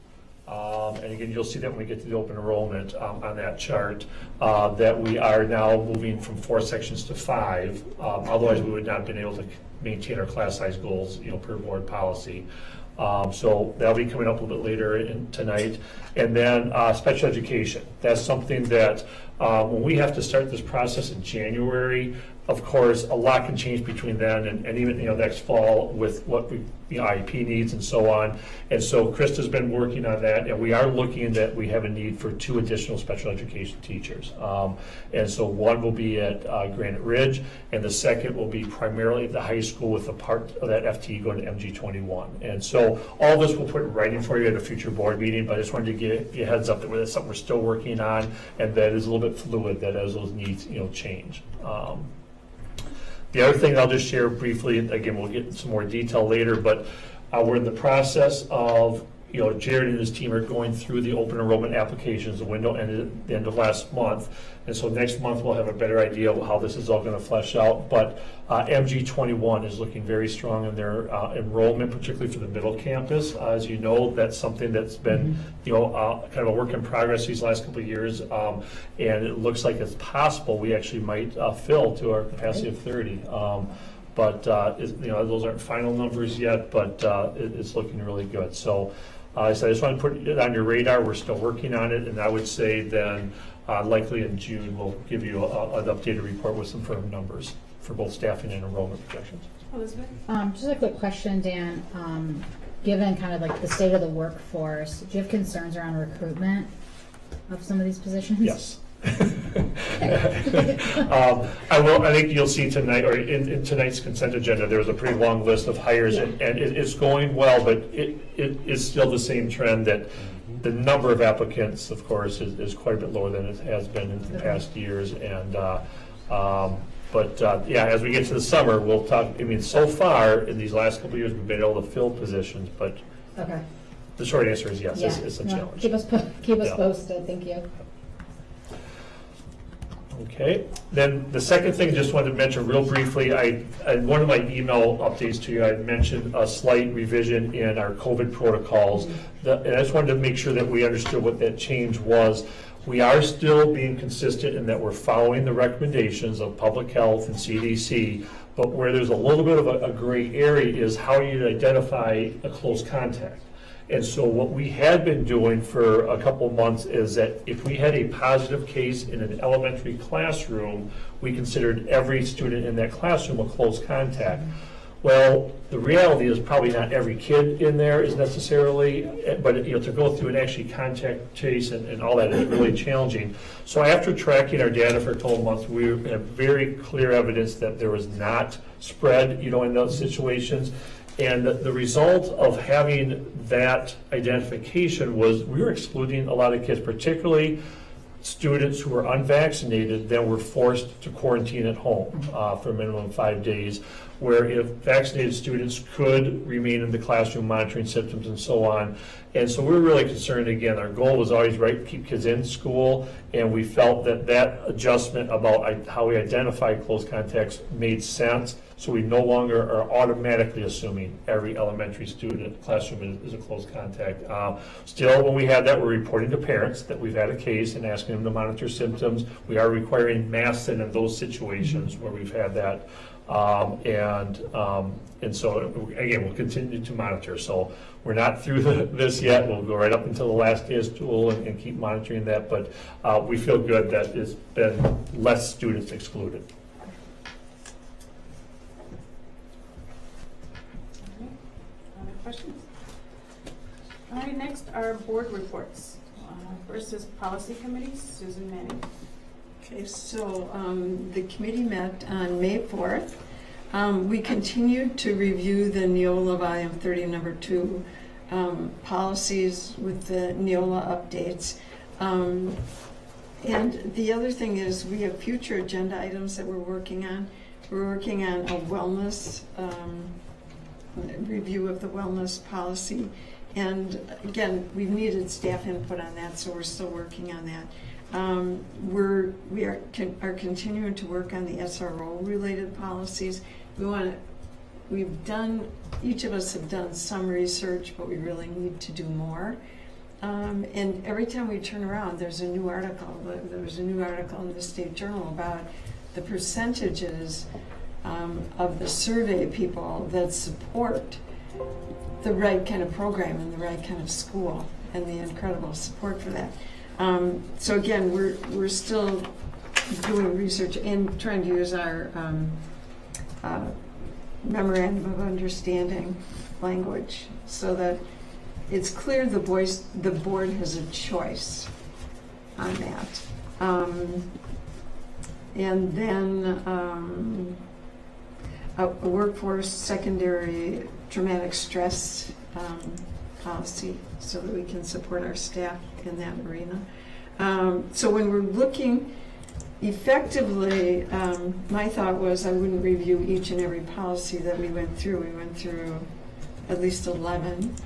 And again, you'll see that when we get to the open enrollment on that chart, that we are now moving from 4 sections to 5. Otherwise, we would not have been able to maintain our class size goals, per board policy. So that'll be coming up a little bit later tonight. And then special education. That's something that when we have to start this process in January, of course, a lot can change between then and even next fall with what IEP needs and so on. And so Krista's been working on that, and we are looking that we have a need for 2 additional special education teachers. And so one will be at Granite Ridge, and the second will be primarily at the high school with a part of that FTE going to MG21. And so all this we'll put in writing for you at a future board meeting, but I just wanted to give you a heads up that that's something we're still working on, and that is a little bit fluid, that as those needs change. The other thing I'll just share briefly, again, we'll get some more detail later, but we're in the process of, Jared and his team are going through the open enrollment applications. The window ended at the end of last month, and so next month we'll have a better idea of how this is all going to flesh out. But MG21 is looking very strong in their enrollment, particularly for the middle campus. As you know, that's something that's been, kind of a work in progress these last couple of years, and it looks like it's possible we actually might fill to our capacity of 30. But those aren't final numbers yet, but it's looking really good. So I just want to put it on your radar. We're still working on it, and I would say then likely in June we'll give you an updated report with some firm numbers for both staffing and enrollment projections. Elizabeth? Just a quick question, Dan. Given kind of like the state of the workforce, do you have concerns around recruitment of some of these positions? Yes. I think you'll see tonight, or in tonight's consent agenda, there was a pretty long list of hires, and it's going well, but it is still the same trend that the number of applicants, of course, is quite a bit lower than it has been in the past years. And as we get to the summer, we'll talk. I mean, so far in these last couple of years, we've been able to fill positions, but the short answer is yes. It's a challenge. Keep us posted. Thank you. Okay, then the second thing, just wanted to mention real briefly, in one of my email updates to you, I mentioned a slight revision in our COVID protocols. And I just wanted to make sure that we understood what that change was. We are still being consistent in that we're following the recommendations of public health and CDC, but where there's a little bit of a gray area is how you identify a close contact. And so what we had been doing for a couple of months is that if we had a positive case in an elementary classroom, we considered every student in that classroom a close contact. Well, the reality is probably not every kid in there is necessarily, but to go through and actually contact trace and all that is really challenging. So after tracking our data for a couple of months, we have very clear evidence that there was not spread, in those situations. And the result of having that identification was we were excluding a lot of kids, particularly students who were unvaccinated that were forced to quarantine at home for a minimum of 5 days, where if vaccinated students could remain in the classroom monitoring symptoms and so on. And so we were really concerned, again, our goal was always keep kids in school, and we felt that adjustment about how we identify close contacts made sense. So we no longer are automatically assuming every elementary student classroom is a close contact. Still, when we have that, we're reporting to parents that we've had a case and asking them to monitor symptoms. We are requiring masks in those situations where we've had that. And so, again, we'll continue to monitor. So we're not through this yet. We'll go right up until the last day of school and keep monitoring that. But we feel good that it's been less students excluded. Questions? All right, next are board reports. First is policy committee, Susan Manning. Okay, so the committee met on May 4th. We continued to review the Neola Volume 30, Number 2 policies with the Neola updates. And the other thing is we have future agenda items that we're working on. We're working on a wellness review of the wellness policy, and again, we've needed staff input on that, so we're still working on that. We are continuing to work on the SRO related policies. Each of us have done some research, but we really need to do more. And every time we turn around, there's a new article. There was a new article in the State Journal about the percentages of the survey people that support the right kind of program and the right kind of school, and the incredible support for that. So again, we're still doing research and trying to use our memorandum of understanding language so that it's clear the board has a choice on that. And then a workforce secondary traumatic stress policy so that we can support our staff in that arena. So when we're looking effectively, my thought was I wouldn't review each and every policy that we went through. We went through at least 11.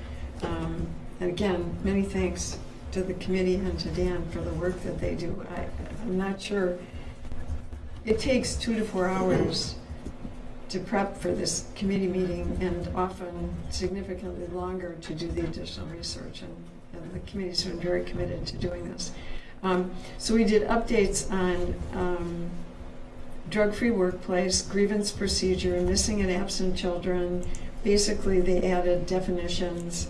And again, many thanks to the committee and to Dan for the work that they do. I'm not sure. It takes 2 to 4 hours to prep for this committee meeting, and often significantly longer to do the additional research. And the committee's been very committed to doing this. So we did updates on drug-free workplace, grievance procedure, missing and absent children. Basically, they added definitions,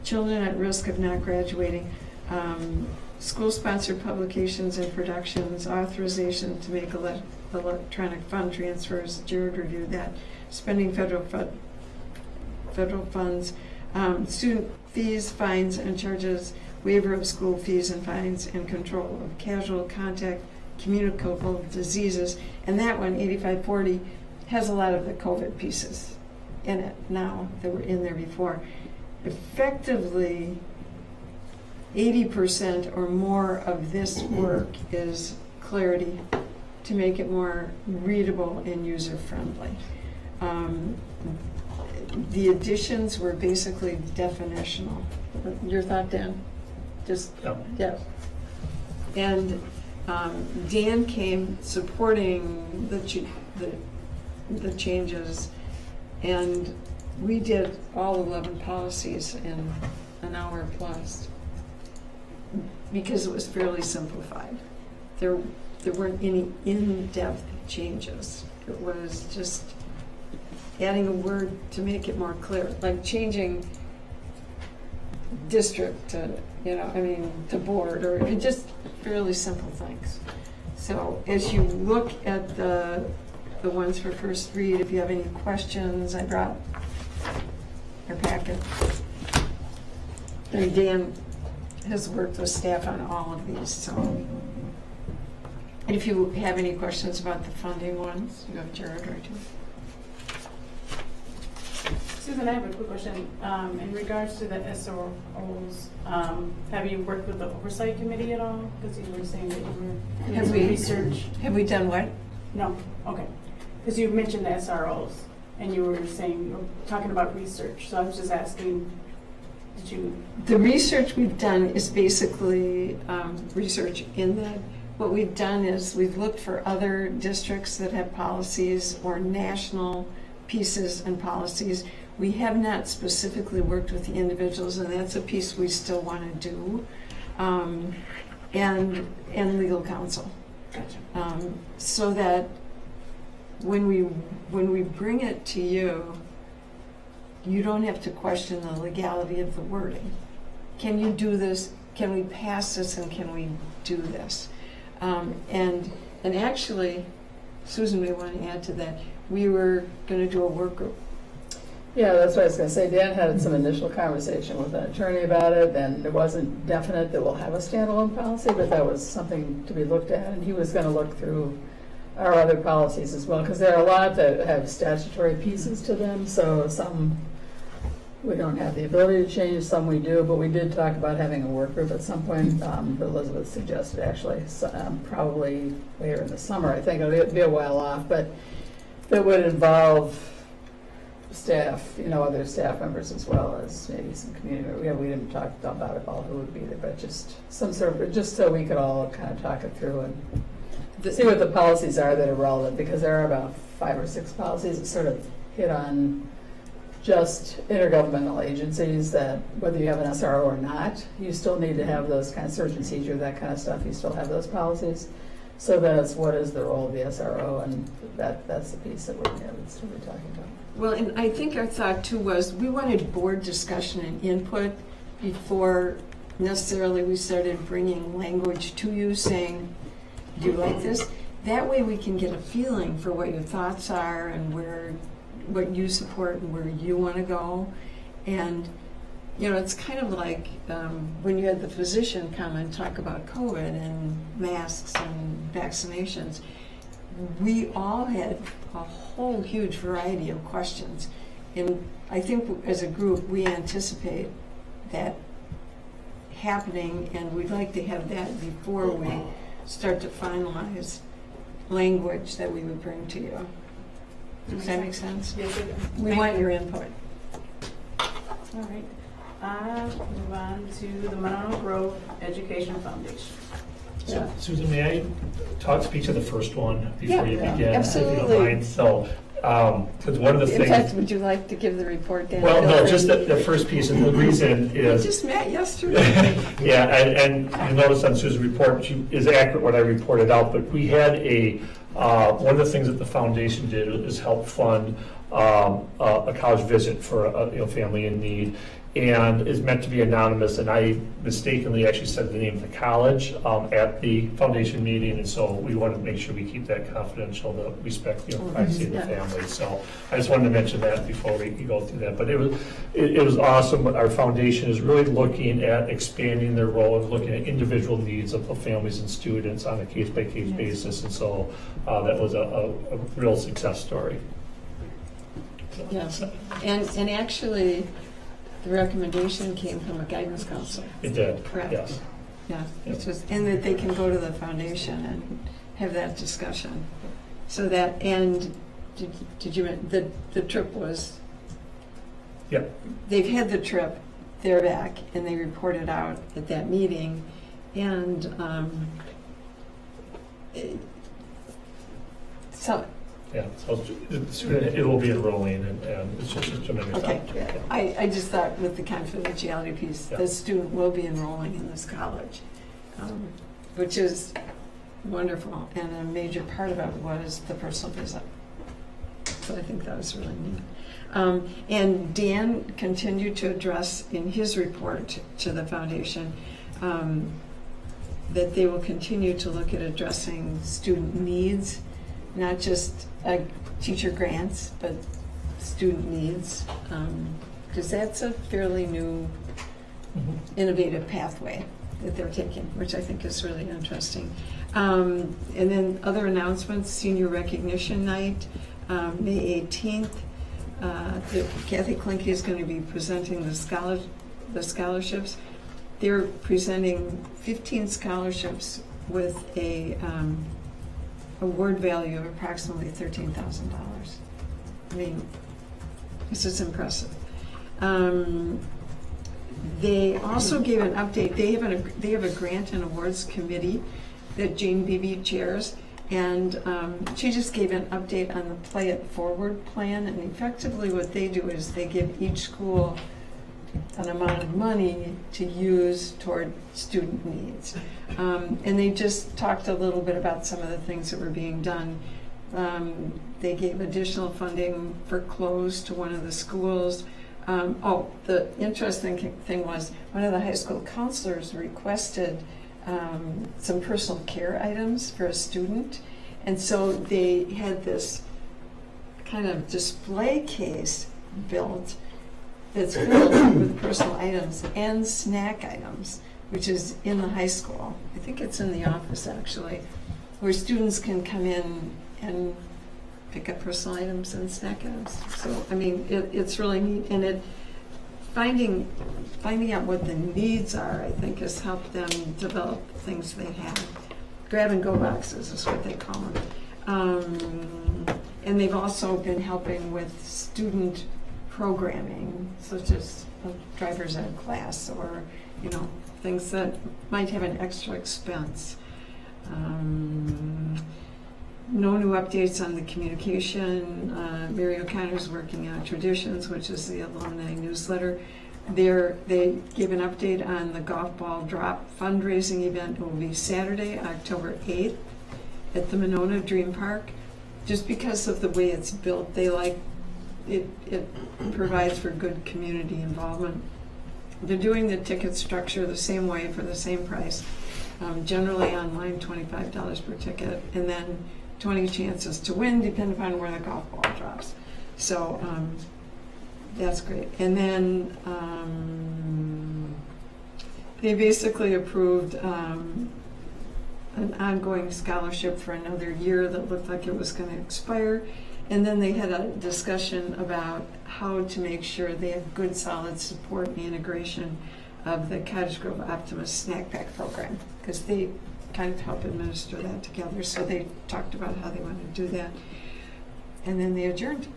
children at risk of not graduating, school-sponsored publications and productions, authorization to make electronic fund transfers. Jared reviewed that. Spending federal funds, student fees, fines, and charges, waiver of school fees and fines, and control of casual contact communicable diseases. And that one, 8540, has a lot of the COVID pieces in it now that were in there before. Effectively, 80% or more of this work is clarity to make it more readable and user-friendly. The additions were basically definitional. Your thought, Dan? Just, yeah. And Dan came supporting the changes, and we did all 11 policies in an hour plus because it was fairly simplified. There weren't any in-depth changes. It was just adding a word to make it more clear, like changing district to, to board, or just fairly simple things. So as you look at the ones for first read, if you have any questions, I brought your packet. And Dan has worked with staff on all of these, so. And if you have any questions about the funding ones, you have Jared right here. Susan, I have a quick question. In regards to the SROs, have you worked with the oversight committee at all? Because you were saying that you were doing research. Have we done what? No, okay. Because you mentioned the SROs, and you were saying, you were talking about research. So I was just asking, did you? The research we've done is basically research in that what we've done is we've looked for other districts that have policies or national pieces and policies. We have not specifically worked with the individuals, and that's a piece we still want to do, and legal counsel. Gotcha. So that when we bring it to you, you don't have to question the legality of the wording. Can you do this? Can we pass this? And can we do this? And actually, Susan may want to add to that. We were going to do a work group. Yeah, that's what I was going to say. Dan had some initial conversation with an attorney about it, and it wasn't definite that we'll have a standalone policy, but that was something to be looked at, and he was going to look through our other policies as well, because there are a lot that have statutory pieces to them, so some we don't have the ability to change, some we do, but we did talk about having a work group at some point. Elizabeth suggested actually, probably later in the summer. I think it'll be a while off, but that would involve staff, other staff members as well as maybe some community. We didn't talk about it all who would be there, but just some sort of, just so we could all kind of talk it through and see what the policies are that are relevant, because there are about 5 or 6 policies that sort of hit on just intergovernmental agencies that whether you have an SRO or not, you still need to have those kind of search and seizure, that kind of stuff. You still have those policies. So that's what is the role of the SRO, and that's the piece that we're talking about. Well, and I think our thought too was we wanted board discussion and input before necessarily we started bringing language to you saying, do you like this? That way we can get a feeling for what your thoughts are and what you support and where you want to go. And, you know, it's kind of like when you had the physician come and talk about COVID and masks and vaccinations. We all had a whole huge variety of questions. And I think as a group, we anticipate that happening, and we'd like to have that before we start to finalize language that we would bring to you. Does that make sense? Yes, it does. We want your input. All right. Move on to the Monona Grove Education Foundation. Yeah. Susan, may I speak to the first one before you Yeah, begin? absolutely. If you don't mind? So, because one of the In fact, things, would you like to give the report, Dan? well, no, just the first piece, and the reason We is, just met yesterday. yeah, and you notice on Susan's report, she is accurate what I reported out, but we had one of the things that the foundation did is help fund a college visit for a family in need, and is meant to be anonymous, and I mistakenly actually said the name of the college at the foundation meeting, and so we wanted to make sure we keep that confidential to respect privacy of the family. So I just wanted to mention that before we go through that. But it was awesome. Our foundation is really looking at expanding their role and looking at individual needs of families and students on a case-by-case basis, and so that was a real success story. Yes, and actually, the recommendation came from a guidance counselor. It did, Correct. yes. Yeah, Yep. which was, and that they can go to the foundation and have that discussion. So that, and did you, the trip was, Yep. they've had the trip, they're back, and they reported out at that meeting, and so, Yeah, so it will be enrolling, and it's just a tremendous okay. opportunity. I just thought with the confidentiality piece, Yeah. the student will be enrolling in this college, which is wonderful, and a major part of it was the personal visit. So I think that was really neat. And Dan continued to address in his report to the foundation that they will continue to look at addressing student needs, not just teacher grants, but student needs, because that's a fairly new, innovative pathway that they're taking, which I think is really interesting. And then other announcements, senior recognition night, May 18th. Kathy Klinke is going to be presenting the scholarships. They're presenting 15 scholarships with a award value of approximately $13,000. I mean, this is impressive. They also gave an update. They have a grant and awards committee that Jane Beebe chairs, and she just gave an update on the Play It Forward plan. And effectively, what they do is they give each school an amount of money to use toward student needs. And they just talked a little bit about some of the things that were being done. They gave additional funding for clothes to one of the schools. The interesting thing was one of the high school counselors requested some personal care items for a student. And so they had this kind of display case built that's filled with personal items and snack items, which is in the high school. I think it's in the office, actually, where students can come in and pick up personal items and snack items. So, I mean, it's really neat. And finding out what the needs are, I think, has helped them develop the things they have. Grab-and-go boxes is what they call them. And they've also been helping with student programming, such as a driver's ed class, or things that might have an extra expense. No new updates on the communication. Mary O'Connor's working on Traditions, which is the alumni newsletter. They gave an update on the golf ball drop fundraising event. It will be Saturday, October 8th at the Monona Dream Park. Just because of the way it's built, they like it provides for good community involvement. They're doing the ticket structure the same way for the same price. Generally online, $25 per ticket, and then 20 chances to win, depending upon where the golf ball drops. So that's great. And then they basically approved an ongoing scholarship for another year that looked like it was going to expire. And then they had a discussion about how to make sure they have good, solid support and integration of the Cottage Grove Optimist Snack Pack program, because they kind of help administer that together. So they talked about how they want to do that. And then they adjourned.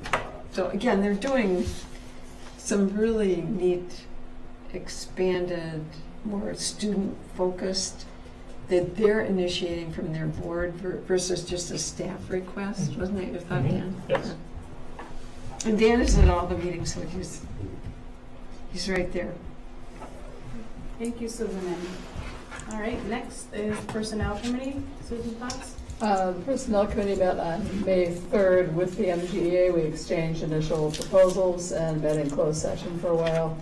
So again, they're doing some really neat, expanded, more student-focused that they're initiating from their board versus just a staff request. Wasn't that your thought, Dan? Yes. And Dan is at all the meetings, so he's right there. Thank you, Susan. All right, next is Personnel Committee. Susan Fox? The Personnel Committee met on May 3rd with the MGEA. We exchanged initial proposals and met in closed session for a while.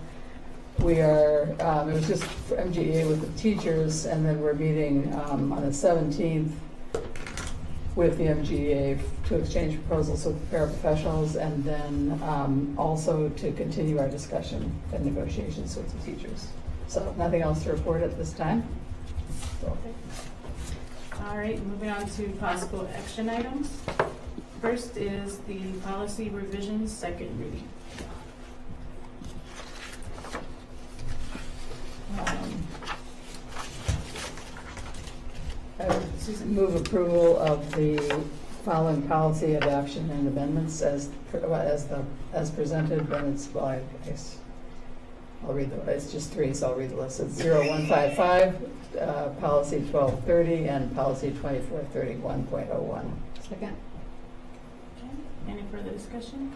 We are, it was just for MGEA with the teachers, and then we're meeting on the 17th with the MGEA to exchange proposals with the paraprofessionals, and then also to continue our discussion and negotiations with the teachers. So nothing else to report at this time. So. All right, moving on to possible action items. First is the policy revisions, second reading. I would move approval of the following policy adoption and amendments as presented. Then it's, well, I guess I'll read it's just three, so I'll read the list. It's 0155, policy 1230, and policy 2431.01. Second. Okay, any further discussion?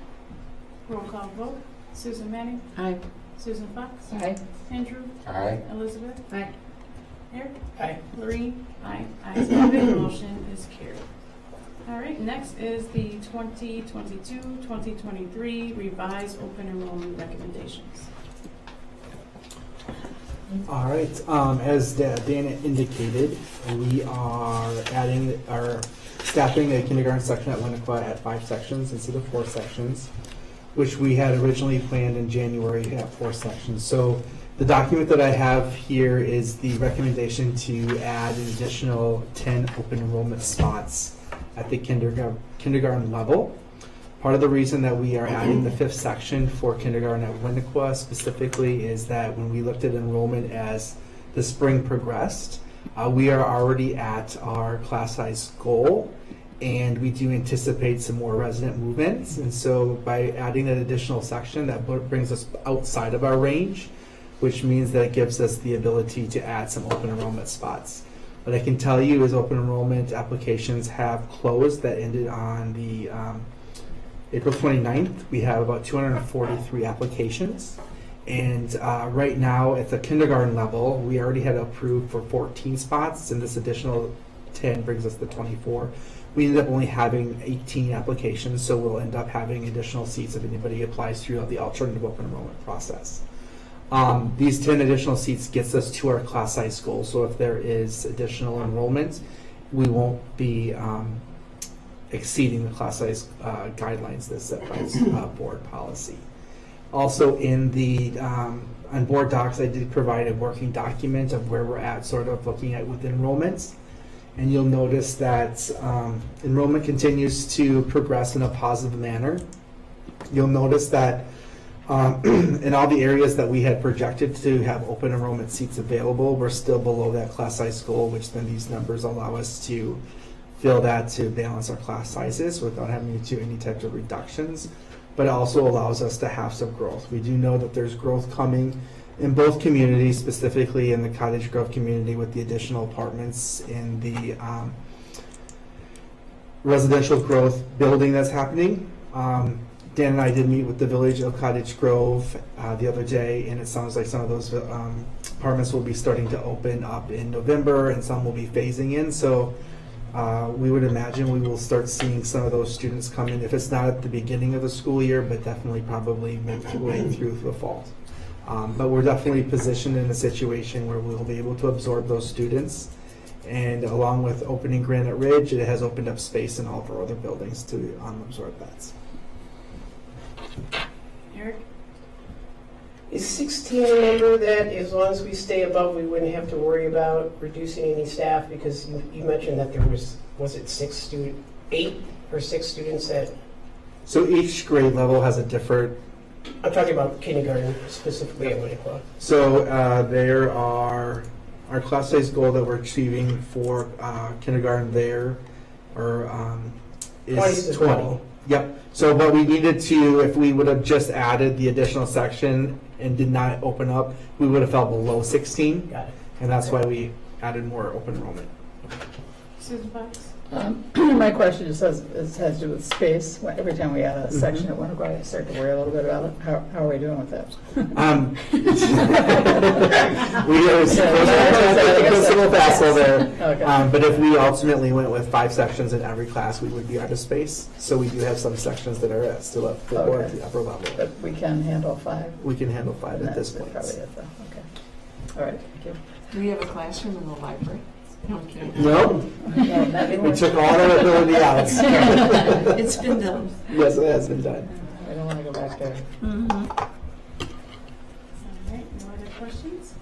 Roll call vote. Susan Manning? Aye. Susan Fox? Aye. Andrew? Aye. Elizabeth? Aye. Eric? Aye. Lorene? Aye. Ayes have it, motion is carried. All right, next is the 2022-2023 revised open enrollment recommendations. All right, as Dana indicated, we are adding our staffing the kindergarten section at Winnequa at 5 sections instead of 4 sections, which we had originally planned in January to have 4 sections. So the document that I have here is the recommendation to add an additional 10 open enrollment spots at the kindergarten level. Part of the reason that we are adding the 5th section for kindergarten at Winnequa specifically is that when we looked at enrollment as the spring progressed, we are already at our class size goal, and we do anticipate some more resident movements. And so by adding that additional section, that brings us outside of our range, which means that it gives us the ability to add some open enrollment spots. What I can tell you is open enrollment applications have closed that ended on the April 29th. We have about 243 applications. And right now at the kindergarten level, we already had approved for 14 spots, and this additional 10 brings us to 24. We ended up only having 18 applications, so we'll end up having additional seats if anybody applies through the alternative open enrollment process. These 10 additional seats gets us to our class size goal, so if there is additional enrollment, we won't be exceeding the class size guidelines that's set by board policy. Also in the on board docs, I did provide a working document of where we're at, sort of looking at with enrollments. And you'll notice that enrollment continues to progress in a positive manner. You'll notice that in all the areas that we had projected to have open enrollment seats available, we're still below that class size goal, which then these numbers allow us to fill that to balance our class sizes without having to do any type of reductions. But it also allows us to have some growth. We do know that there's growth coming in both communities, specifically in the Cottage Grove community with the additional apartments in the residential growth building that's happening. Dan and I did meet with the Village of Cottage Grove the other day, and it sounds like some of those apartments will be starting to open up in November, and some will be phasing in. So we would imagine we will start seeing some of those students come in, if it's not at the beginning of the school year, but definitely probably midway through the fall. But we're definitely positioned in a situation where we'll be able to absorb those students. And along with opening Granite Ridge, it has opened up space in all of our other buildings to absorb that. Eric? Is 16 a number that as long as we stay above, we wouldn't have to worry about reducing any staff? Because you mentioned that there was it 8 or 6 students that, So each grade level has a different. I'm talking about kindergarten specifically at Winnequa. So there are our class size goal that we're achieving for kindergarten there, is 20. Yep. So, but we needed to, if we would have just added the additional section and did not open up, we would have fell below 16. Got it. And that's why we added more open enrollment. Susan Fox? My question just has to do with space. Every time we add a section at Winnequa, I start to worry a little bit about it. How are we doing with that? We are the principal facile there. Okay. But if we ultimately went with 5 sections in every class, we would be out of space. So we do have some sections that are still at 4 at the upper level. But we can handle 5. We can handle 5 at this That's point. probably it, though. Okay. All right, thank you. Do we have a classroom in the library? No, I'm kidding. No, No, not anymore. we took all our ability out. It's been done. Yes, it has been done. I don't want to go back there. Mhm. All right, no other questions?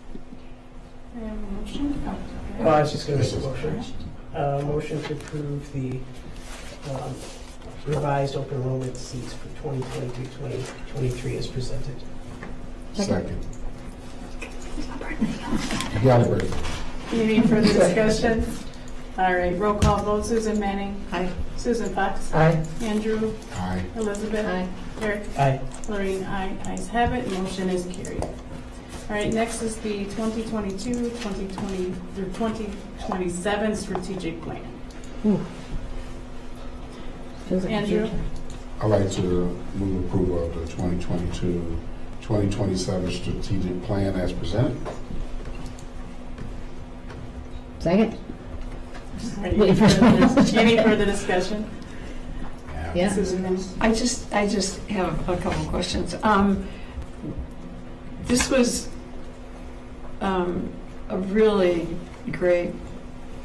I have a motion. Oh, Well, I was just going to make a motion. Motion to approve the revised open enrollment seats for 2022-2023 as presented. Second. Yeah, Any further discussion? All right, roll call vote. Susan Manning. Aye. Susan Fox. Aye. Andrew. Aye. Elizabeth. Aye. Eric. Aye. Lorraine, aye. Ayes have it. Motion is carried. All right, next is the 2022, 2020 through 2027 strategic plan. Andrew? I'd like to move approval of the 2022-2027 strategic plan as presented. Second? All right, any further discussion? Yeah. Susan Manning? I just have a couple of questions. This was a really great,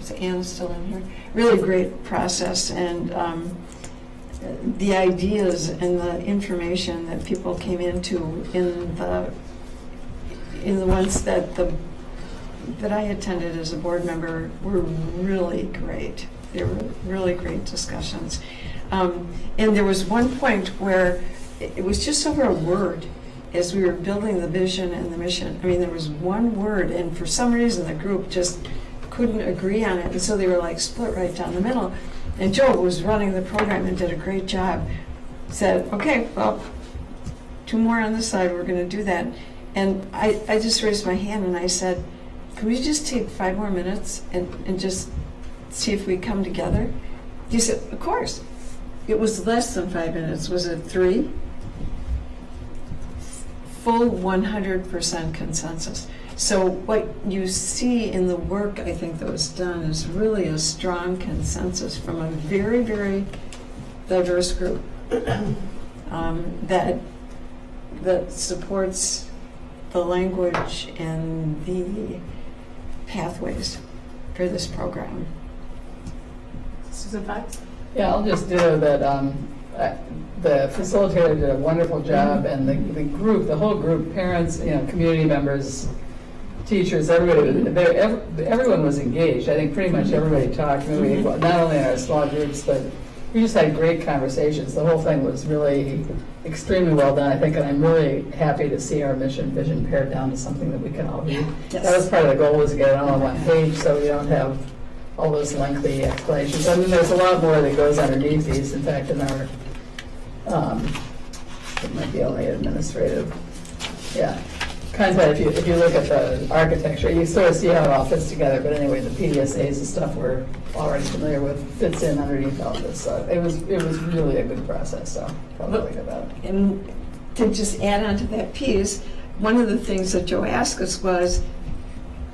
is Anna still in here? Really great process, and the ideas and the information that people came into in the ones that I attended as a board member were really great. They were really great discussions. And there was one point where it was just over a word as we were building the vision and the mission. I mean, there was one word, and for some reason the group just couldn't agree on it, and so they were like split right down the middle. And Joe, who was running the program and did a great job, said, okay, well, 2 more on this side, we're going to do that. And I just raised my hand and I said, can we just take 5 more minutes and just see if we come together? He said, of course. It was less than 5 minutes. Was it 3? Full 100% consensus. So what you see in the work, I think, that was done is really a strong consensus from a very, very diverse group that supports the language and the pathways for this program. Susan Fox? Yeah, I'll just do that. The facilitator did a wonderful job, and the whole group, parents, community members, teachers, everyone was engaged. I think pretty much everybody talked, maybe not only in our small groups, but we just had great conversations. The whole thing was really extremely well done, I think, and I'm really happy to see our mission vision pared down to something that we can all read. Yes. That was part of the goal, was to get it all on one page, so we don't have all those lengthy explanations. I mean, there's a lot more that goes underneath these. In fact, in our, it might be only administrative, kind of, if you look at the architecture, you sort of see how it all fits together, but anyway, the PDSAs and stuff we're already familiar with fits in underneath all this, so it was really a good process, so felt really good about it. And to just add on to that piece, one of the things that Joe asked us was,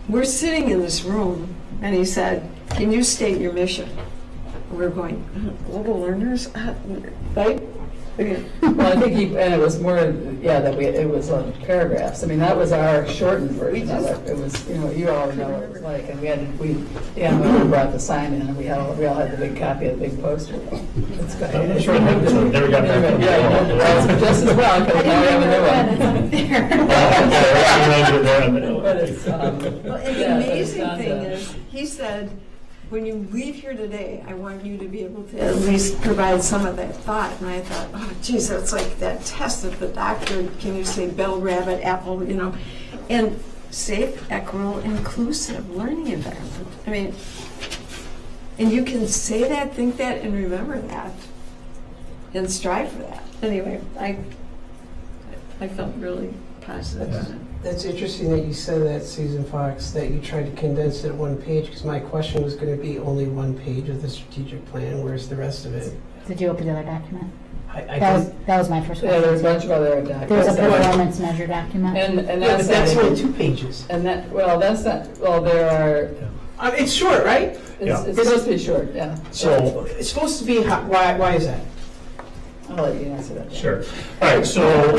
we're sitting in this room, and he said, can you state your mission? We're going, global learners, right? Well, I think and it was more, that it was on paragraphs. I mean, that was our shortened version of it. It was, you all know what it was like, and we brought the sign in, and we all had the big copy of the big poster. It's good. I'm sure never got back. Yeah, just as well, because now we have a new one. But it's, Well, and the amazing thing is, he said, when you leave here today, I want you to be able to at least provide some of that thought. And I thought, oh, geez, that's like that test of the doctor. Can you say bell, rabbit, apple, And safe, equitable, inclusive learning environment. I mean, and you can say that, think that, and remember that, and strive for that. Anyway, I felt really positive on it. That's interesting that you said that, Susan Fox, that you tried to condense it at one page, because my question was going to be only one page of the strategic plan, where's the rest of it? Did you open the other document? I That was my first Yeah, there was a question. bunch of other documents. There was a performance measure document. And Yeah, but that's only not- 2 pages. And that's not, well, there are, It's short, right? Yeah. it's supposed to be short, yeah. So, It's supposed to be, why is that? I'll let you answer that. sure. All right, so,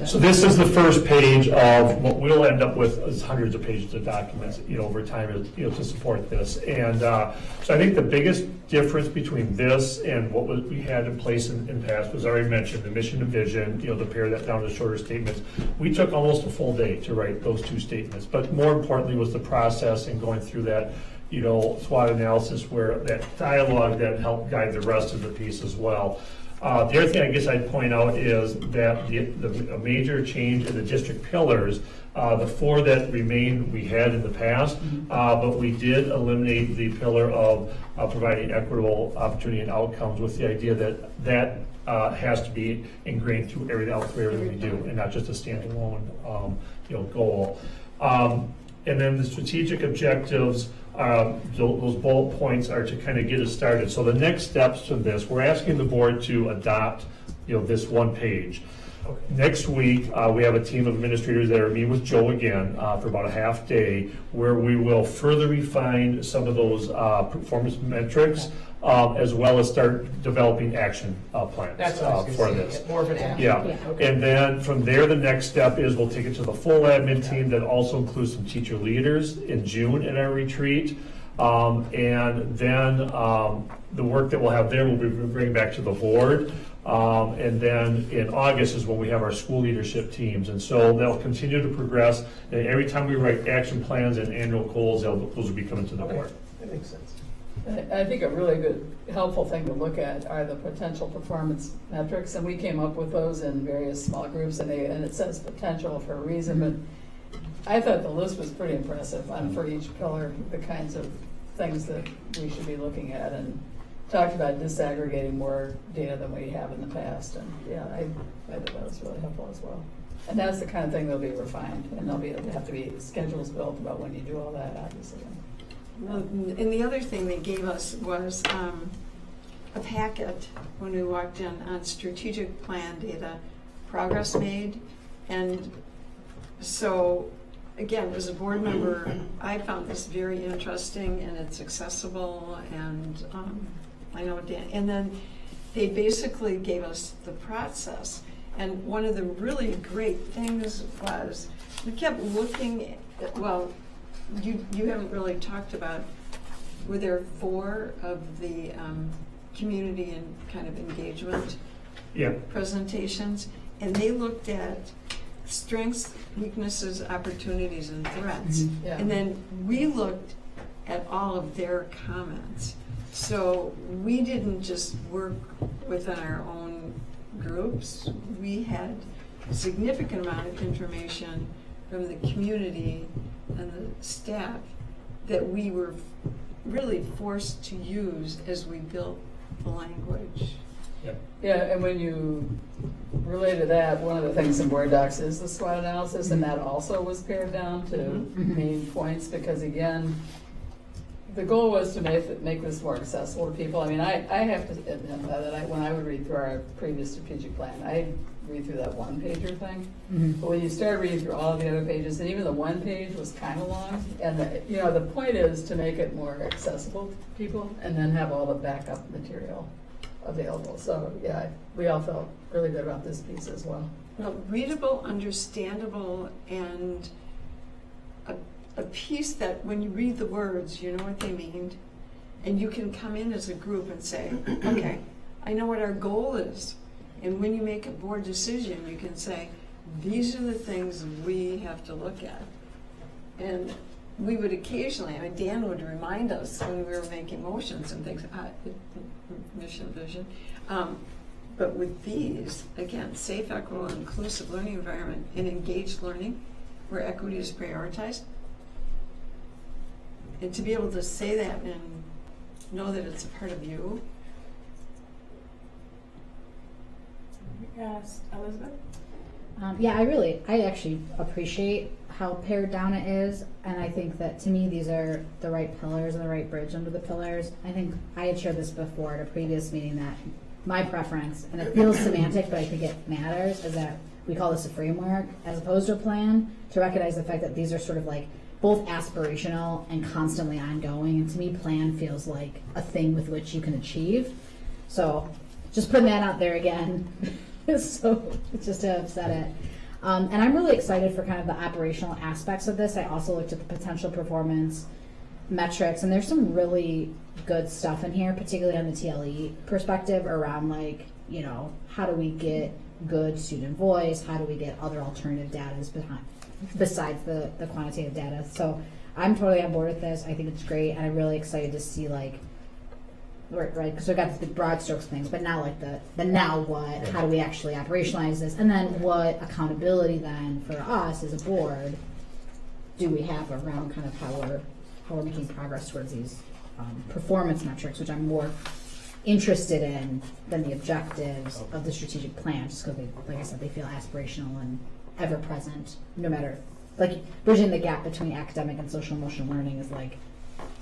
so this is the first page of what we'll end up with is hundreds of pages of documents, over time, to support this. And so I think the biggest difference between this and what we had in place in past was already mentioned, the mission and vision, to pare that down to shorter statements. We took almost a full day to write those 2 statements, but more importantly was the process and going through that SWOT analysis, where that dialogue that helped guide the rest of the piece as well. The other thing I guess I'd point out is that a major change in the district pillars, the 4 that remained we had in the past, but we did eliminate the pillar of providing equitable opportunity and outcomes, with the idea that has to be ingrained through everything we do, and not just a standalone goal. And then the strategic objectives, those bullet points are to kind of get us started. So the next steps from this, we're asking the board to adopt, this one page. Okay. Next week, we have a team of administrators that are meeting with Joe again for about a half day, where we will further refine some of those performance metrics, as well as start developing action plans That's what I was for going to this. say, more of an action. Yeah, Okay. and then from there, the next step is we'll take it to the full admin team that also includes some teacher leaders in June at our retreat. And then the work that we'll have there will be bring back to the board. And then in August is when we have our school leadership teams. And so they'll continue to progress. And every time we write action plans and annual goals, those will be coming to the board. That makes sense. I think a really good, helpful thing to look at are the potential performance metrics, and we came up with those in various small groups, and it says potential for a reason, but I thought the list was pretty impressive for each pillar, the kinds of things that we should be looking at, and talked about disaggregating more data than we have in the past, and I thought that was really helpful as well. And that's the kind of thing that'll be refined, and there'll have to be schedules built about when you do all that, obviously. Well, and the other thing they gave us was a packet when we walked in on strategic plan data, progress made. And so, again, as a board member, I found this very interesting, and it's accessible, and I know Dan. And then they basically gave us the process. And one of the really great things was we kept looking at, well, you haven't really talked about, were there 4 of the community and kind of engagement presentations, and they looked at strengths, weaknesses, opportunities, and threats. Mm-hmm. Yeah. And then we looked at all of their comments. So we didn't just work within our own groups. We had a significant amount of information from the community and the staff that we were really forced to use as we built the language. Yep. Yeah, and when you relate to that, one of the things in board docs is the SWOT analysis, and that also was pared down to main points, because again, the goal was to make this more accessible to people. I mean, I have to admit that when I would read through our previous strategic plan, I'd read through that one-pager thing. But when you start reading through all of the other pages, and even the one page was kind of long, and the point is to make it more accessible to people, and then have all the backup material available. So, yeah, we all felt really good about this piece as well. Well, readable, understandable, and a piece that when you read the words, you know what they mean, and you can come in as a group and say, okay, I know what our goal is. And when you make a board decision, you can say, these are the things we have to look at. And we would occasionally, I mean, Dan would remind us when we were making motions and things, mission, vision. But with these, again, safe, equitable, and inclusive learning environment and engaged learning where equity is prioritized. And to be able to say that and know that it's a part of you. Yes, Elizabeth? Yeah, I actually appreciate how pared down it is, and I think that to me these are the right pillars and the right bridge under the pillars. I think I had shared this before at a previous meeting that my preference, and it feels semantic, but I think it matters, is that we call this a framework as opposed to a plan, to recognize the fact that these are sort of like both aspirational and constantly ongoing, and to me plan feels like a thing with which you can achieve. So just putting that out there again. So just to have said it. And I'm really excited for kind of the operational aspects of this. I also looked at the potential performance metrics, and there's some really good stuff in here, particularly on the TLE perspective around like, you know, how do we get good student voice? How do we get other alternative data besides the quantitative data? So I'm totally on board with this. I think it's great, and I'm really excited to see like, right, because we've got the broad strokes things, but now like the now what, how do we actually operationalize this, and then what accountability then for us as a board do we have around kind of how we're making progress towards these performance metrics, which I'm more interested in than the objectives of the strategic plan, just because like I said, they feel aspirational and ever present, no matter, like bridging the gap between academic and social emotional learning is like,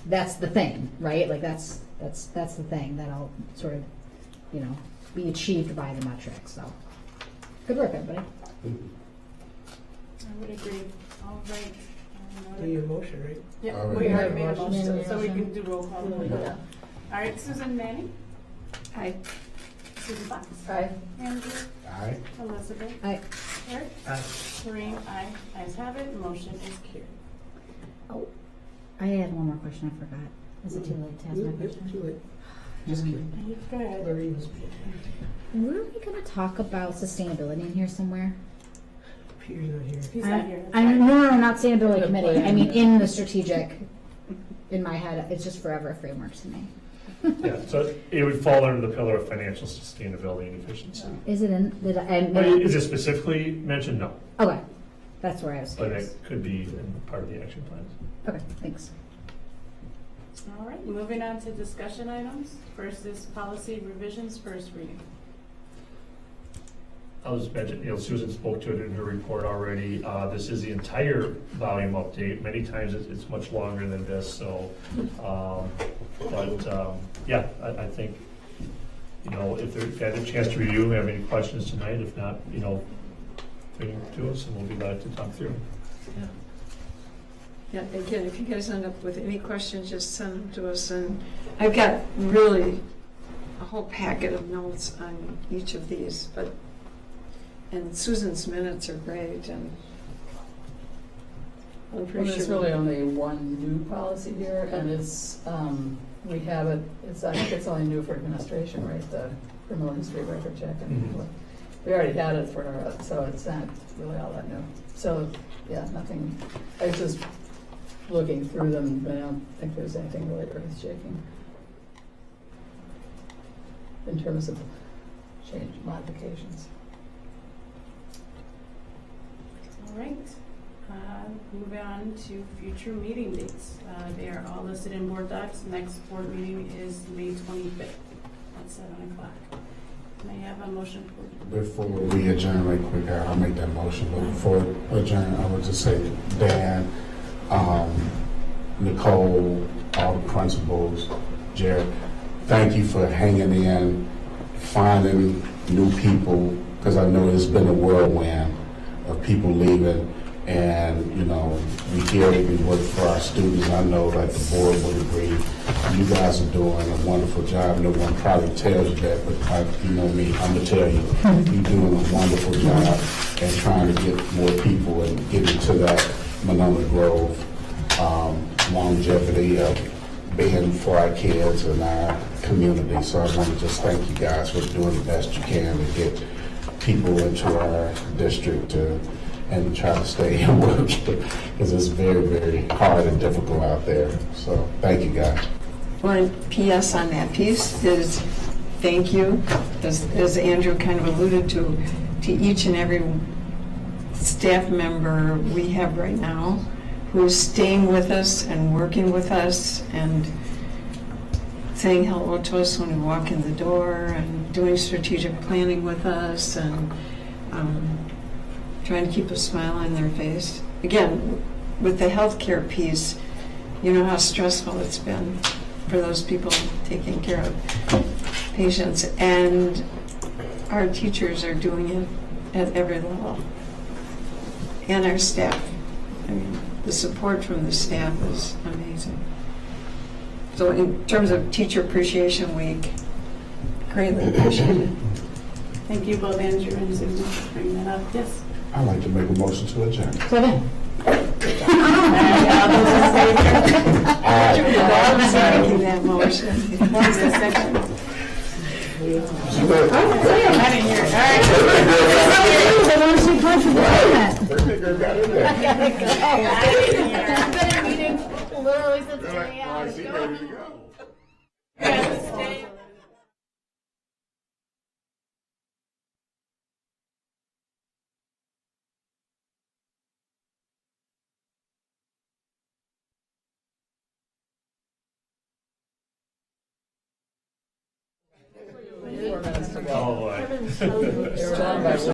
that's the thing, right? Like that's the thing that'll sort of, you know, be achieved by the metrics. So, good work, everybody. I would agree. All right. Need a motion, right? Yeah, All right. we already made a Motion. motion, so we can do roll call. Yeah. All right, Susan Manning, Aye. Susan Fox, Aye. Andrew, Aye. Elizabeth, Aye. Eric, Aye. Maureen, aye. Ayes have it, motion is carried. Oh, I had one more question. I forgot. Is it too late to ask my question? Too late. Just kidding. Go ahead. Larry was- Were we going to talk about sustainability in here somewhere? Peter's not here. He's not here. No, not sustainability committee. I mean, in the strategic, in my head, it's just forever a framework to me. Yeah, so it would fall under the pillar of financial sustainability and efficiency. Is it in? But is it specifically mentioned? No, Okay, that's where I was but curious. it could be in part of the action plans. Okay, thanks. All right, moving on to discussion items. First is policy revisions, first reading. I'll just mention, Susan spoke to it in her report already. This is the entire volume update. Many times it's much longer than this, so, yeah, I think, if you've had a chance to review, have any questions tonight, if not, bring them to us and we'll be glad to talk through them. Yeah, again, if you guys end up with any questions, just send them to us. And I've got really a whole packet of notes on each of these, and Susan's minutes are great, and I'm Well, pretty there's sure. really only one new policy here, and it's, we have it, I think it's only new for administration, right, the criminal history record check. And we already had it for, so it's not really all that new. So, yeah, nothing, I was just looking through them, but I don't think there's anything really earth-shaking in terms of change, modifications. All right, moving on to future meeting dates. They are all listed in board docs. Next board meeting is May 25th at 7 o'clock. May I have a motion? Before we adjourn right quick, I'll make that motion, but before adjourn, I would just say, Dan, Nicole, all the principals, Jared, thank you for hanging in, finding new people, because I know it's been a whirlwind of people leaving, and, you know, we hear it, we work for our students. I know that the board would agree. You guys are doing a wonderful job. No one probably tells you that, but you know me, I'm going to tell you, you're doing a wonderful job and trying to get more people and get into that Monona Grove longevity of being for our kids and our community. So I want to just thank you guys for doing the best you can to get people into our district and try to stay and work, because it's very, very hard and difficult out there. So thank you guys. One PS on that piece is thank you, as Andrew kind of alluded to each and every staff member we have right now who's staying with us and working with us and saying hello to us when we walk in the door and doing strategic planning with us and trying to keep a smile on their face. Again, with the healthcare piece, you know how stressful it's been for those people taking care of patients, and our teachers are doing it at every level, and our staff. I mean, the support from the staff is amazing. So in terms of Teacher Appreciation Week, greatly appreciated. Thank you both, Andrew and Susan, for bringing that up. Yes. I'd like to make a motion to adjourn. Second. Making that motion. Who's the second? I didn't hear it. All right. Literally since 3 hours. Yes, stay. Oh, boy. Strong by